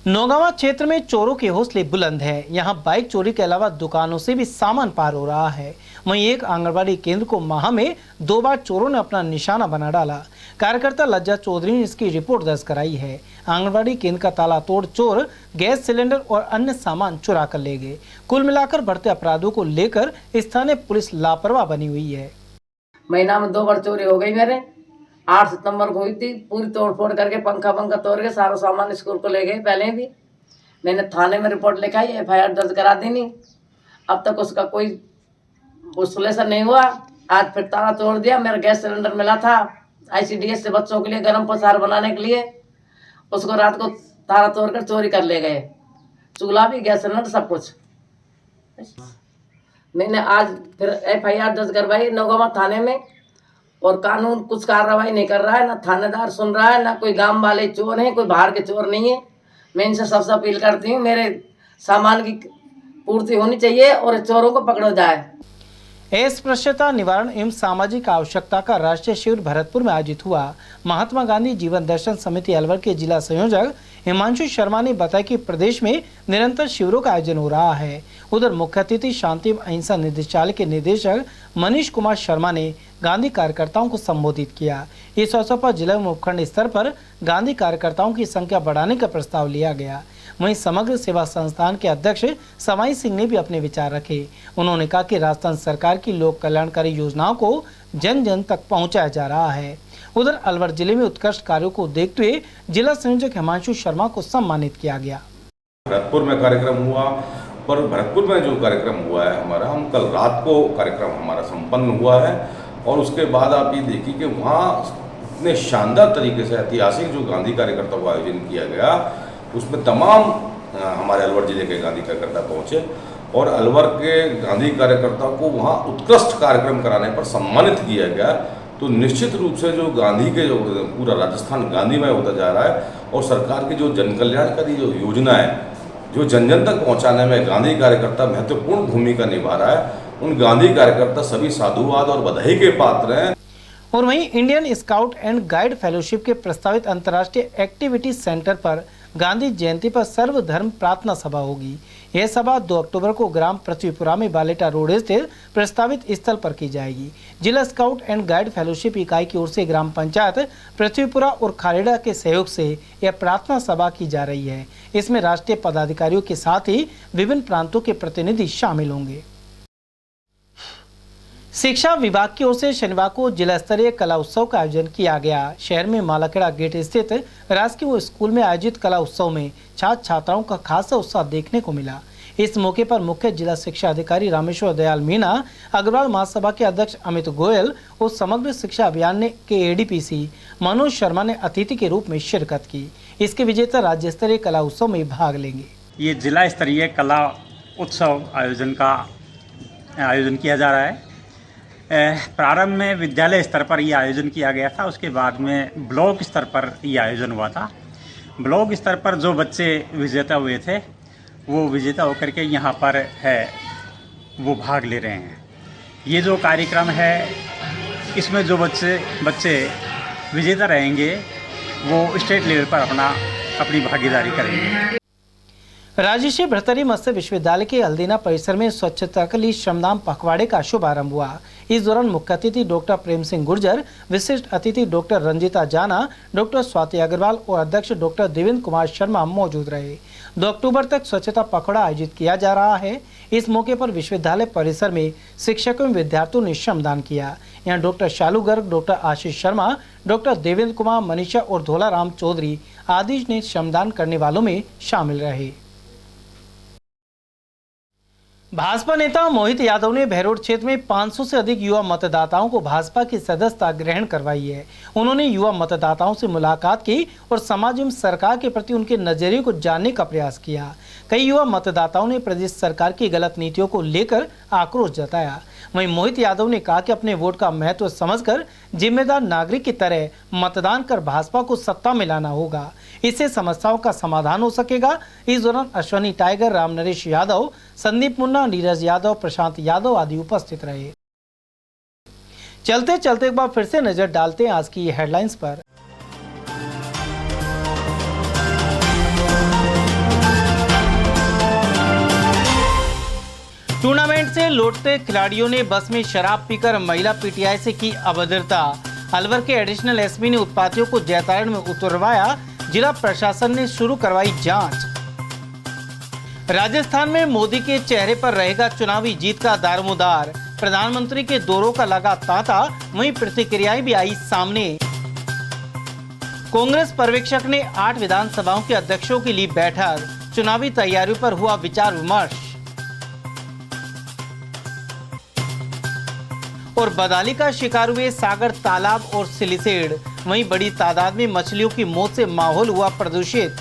Speaker 2: नौगांवा क्षेत्र में चोरों के हौसले बुलंद हैं। यहां बाइक चोरी के अलावा दुकानों से भी सामान पार हो रहा है। वहीं एक आंगनबाड़ी केंद्र को माह में 2 बार चोरों ने अपना निशाना बना डाला। कार्यकर्ता लज्जा चौधरी ने इसकी रिपोर्ट दर्ज कराई है। आंगनबाड़ी केंद्र का ताला तोड़ चोर गैस सिलेंडर और अन्य सामान चुरा कर ले गए। कुल मिलाकर बढ़ते अपराधों को लेकर स्थानीय पुलिस लापरवाह बनी हुई है।
Speaker 5: महीना में 2 बार चोरी हो गई। मेरे 8 सितंबर को हुई थी, पूरी तोड़फोड़ करके पंखा तोड़ के सारा सामान स्कूल को ले गए। पहले भी मैंने थाने में रिपोर्ट लिखाई, FIR दर्ज करा दी नहीं, अब तक उसका कोई सोल्यूशन नहीं हुआ। आज फिर ताला तोड़ दिया। मेरा गैस सिलेंडर मिला था ICDS से बच्चों के लिए गर्म प्रसार बनाने के लिए, उसको रात को ताला तोड़कर चोरी कर ले गए। चूल्हा भी, गैस सिलेंडर, सब कुछ। मैंने आज फिर FIR दर्ज करवाई नौगांवा थाने में, और कानून कुछ कार्रवाई नहीं कर रहा है, ना थानेदार सुन रहा है, ना कोई गांव वाले चोर हैं, कोई बाहर के चोर नहीं है। मैं इनसे सबसे अपील करती हूँ, मेरे सामान की पूर्ति होनी चाहिए और चोरों को पकड़ा जाए।
Speaker 2: अस्पृश्यता निवारण एवं सामाजिक आवश्यकता का राष्ट्रीय शिविर भरतपुर में आयोजित हुआ। महात्मा गांधी जीवन दर्शन समिति अलवर के जिला संयोजक हिमांशु शर्मा ने बताया कि प्रदेश में निरंतर शिविरों का आयोजन हो रहा है। उधर मुख्य अतिथि शांति एवं अहिंसा निदेशालय के निदेशक मनीष कुमार शर्मा ने गांधी कार्यकर्ताओं को संबोधित किया। इस अवसर पर जिला एवं उपखंड स्तर पर गांधी कार्यकर्ताओं की संख्या बढ़ाने का प्रस्ताव लिया गया। वहीं समग्र सेवा संस्थान के अध्यक्ष समाई सिंह ने भी अपने विचार रखे। उन्होंने कहा कि राजस्थान सरकार की लोक कल्याणकारी योजनाओं को जन जन तक पहुंचाया जा रहा है। उधर अलवर जिले में उत्कृष्ट कार्यों को देखते हुए जिला संयोजक हिमांशु शर्मा को सम्मानित किया गया।
Speaker 21: भरतपुर में कार्यक्रम हुआ, पर भरतपुर में जो कार्यक्रम हुआ है हमारा, हम कल रात को कार्यक्रम हमारा संपन्न हुआ है। और उसके बाद आप ये देखिए कि वहाँ इतने शानदार तरीके से ऐतिहासिक जो गांधी कार्यकर्ता को आयोजन किया गया, उसमें तमाम हमारे अलवर जिले के गांधी कार्यकर्ता पहुँचे और अलवर के गांधी कार्यकर्ताओं को वहाँ उत्कृष्ट कार्यक्रम कराने पर सम्मानित किया गया। तो निश्चित रूप से जो गांधी के जो पूरा राजस्थान गांधीमय होता जा रहा है और सरकार की जो जन कल्याणकारी जो योजना है, जो जन जन तक पहुँचाने में गांधी कार्यकर्ता महत्वपूर्ण भूमिका निभा रहा है, उन गांधी कार्यकर्ता सभी साधुवाद और बधाई के पात्र हैं।
Speaker 2: और वहीं Indian scout and guide fellowship के प्रस्तावित अंतर्राष्ट्रीय एक्टिविटी सेंटर पर गांधी जयंती पर सर्वधर्म प्रार्थना सभा होगी। यह सभा 2 अक्टूबर को ग्राम पृथ्वीपुरा में बालेटा रोड स्थित प्रस्तावित स्थल पर की जाएगी। जिला स्काउट एंड गाइड फेलोशिप इकाई की ओर से ग्राम पंचायत पृथ्वीपुरा और खारेड़ा के सहयोग से यह प्रार्थना सभा की जा रही है। इसमें राष्ट्रीय पदाधिकारियों के साथ ही विभिन्न प्रांतों के प्रतिनिधि शामिल होंगे। शिक्षा विभाग की ओर से शनिवार को जिला स्तरीय कला उत्सव का आयोजन किया गया। शहर में मालाखेड़ा गेट स्थित राजकीय स्कूल में आयोजित कला उत्सव में छात्र छात्राओं का खासा उत्साह देखने को मिला। इस मौके पर मुख्य जिला शिक्षा अधिकारी रामेश्वर दयाल मीणा, अग्रवाल महासभा के अध्यक्ष अमित गोयल और समग्र शिक्षा अभियान के ADPC मनोज शर्मा ने अतिथि के रूप में शिरकत की। इसके विजेता राज्य स्तरीय कला उत्सव में भाग लेंगे।
Speaker 22: ये जिला स्तरीय कला उत्सव आयोजन किया जा रहा है। प्रारंभ में विद्यालय स्तर पर ये आयोजन किया गया था, उसके बाद में ब्लॉक स्तर पर ये आयोजन हुआ था। ब्लॉक स्तर पर जो बच्चे विजेता हुए थे वो विजेता होकर के यहाँ पर है वो भाग ले रहे हैं। ये जो कार्यक्रम है इसमें जो बच्चे विजेता रहेंगे वो स्टेट लेवल पर अपनी भागीदारी करेंगे।
Speaker 2: राजर्षि भर्तृहरि मत्स्य विश्वविद्यालय के हल्दीना परिसर में स्वच्छता के लिए श्रमदान पखवाड़े का शुभारंभ हुआ। इस दौरान मुख्य अतिथि डॉक्टर प्रेम सिंह गुर्जर, विशिष्ट अतिथि डॉक्टर रंजिता जाना, डॉक्टर स्वाति अग्रवाल और अध्यक्ष डॉक्टर देवेंद्र कुमार शर्मा मौजूद रहे। 2 अक्टूबर तक स्वच्छता पखवाड़ा आयोजित किया जा रहा है। इस मौके पर विश्वविद्यालय परिसर में शिक्षकों एवं विद्यार्थियों ने श्रमदान किया। यहाँ डॉक्टर शालू गर्ग, डॉक्टर आशीष शर्मा, डॉक्टर देवेंद्र कुमार, मनीषा और धोलाराम चौधरी आदि ने श्रमदान करने वालों में शामिल रहे। भाजपा नेता मोहित यादव ने बहरोड क्षेत्र में 500 से अधिक युवा मतदाताओं को भाजपा की सदस्यता ग्रहण करवाई है। उन्होंने युवा मतदाताओं से मुलाकात की और समाज एवं सरकार के प्रति उनके नजरिए को जानने का प्रयास किया। कई युवा मतदाताओं ने प्रदेश सरकार की गलत नीतियों को लेकर आक्रोश जताया। वहीं मोहित यादव ने कहा कि अपने वोट का महत्व समझकर जिम्मेदार नागरिक की तरह मतदान कर भाजपा को सत्ता में लाना होगा। इससे समस्याओं का समाधान हो सकेगा। इस दौरान अश्वनी टाइगर, राम नरेश यादव, संदीप मुन्ना, नीरज यादव, प्रशांत यादव आदि उपस्थित रहे। चलते चलते एक बार फिर से नजर डालते हैं आज की हेडलाइंस पर। टूर्नामेंट से लौटते खिलाड़ियों ने बस में शराब पीकर महिला पीटीआई से की अभद्रता। अलवर के एडिशनल एसपी ने उत्पातियों को जैतारण में उतरवाया। जिला प्रशासन ने शुरू करवाई जांच। राजस्थान में मोदी के चेहरे पर रहेगा चुनावी जीत का दारोमदार। प्रधानमंत्री के दौरों का लगा तांता, वहीं प्रतिक्रियाएं भी आई सामने। कांग्रेस पर्यवेक्षक ने 8 विधानसभाओं के अध्यक्षों की ली बैठक। चुनावी तैयारियों पर हुआ विचार विमर्श। और बदहाली का शिकार हुए सागर तालाब और सिलिसेड़। वहीं बड़ी तादाद में मछलियों की मौत से माहौल हुआ प्रदूषित।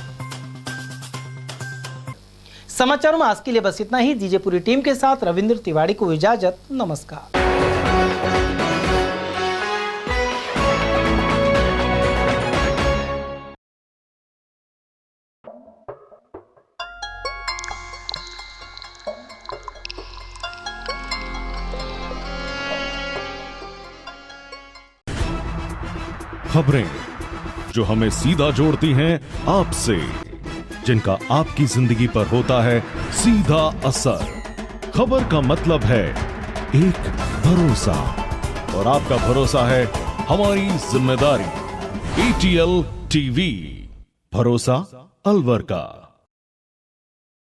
Speaker 2: समाचारों में आज के लिए बस इतना ही। दीजिए पूरी टीम के साथ रविंद्र तिवारी को इजाजत। नमस्कार।
Speaker 7: खबरें जो हमें सीधा जोड़ती हैं आपसे, जिनका आपकी जिंदगी पर होता है सीधा असर। खबर का मतलब है एक भरोसा, और आपका भरोसा है हमारी जिम्मेदारी। ATL TV, भरोसा अलवर का।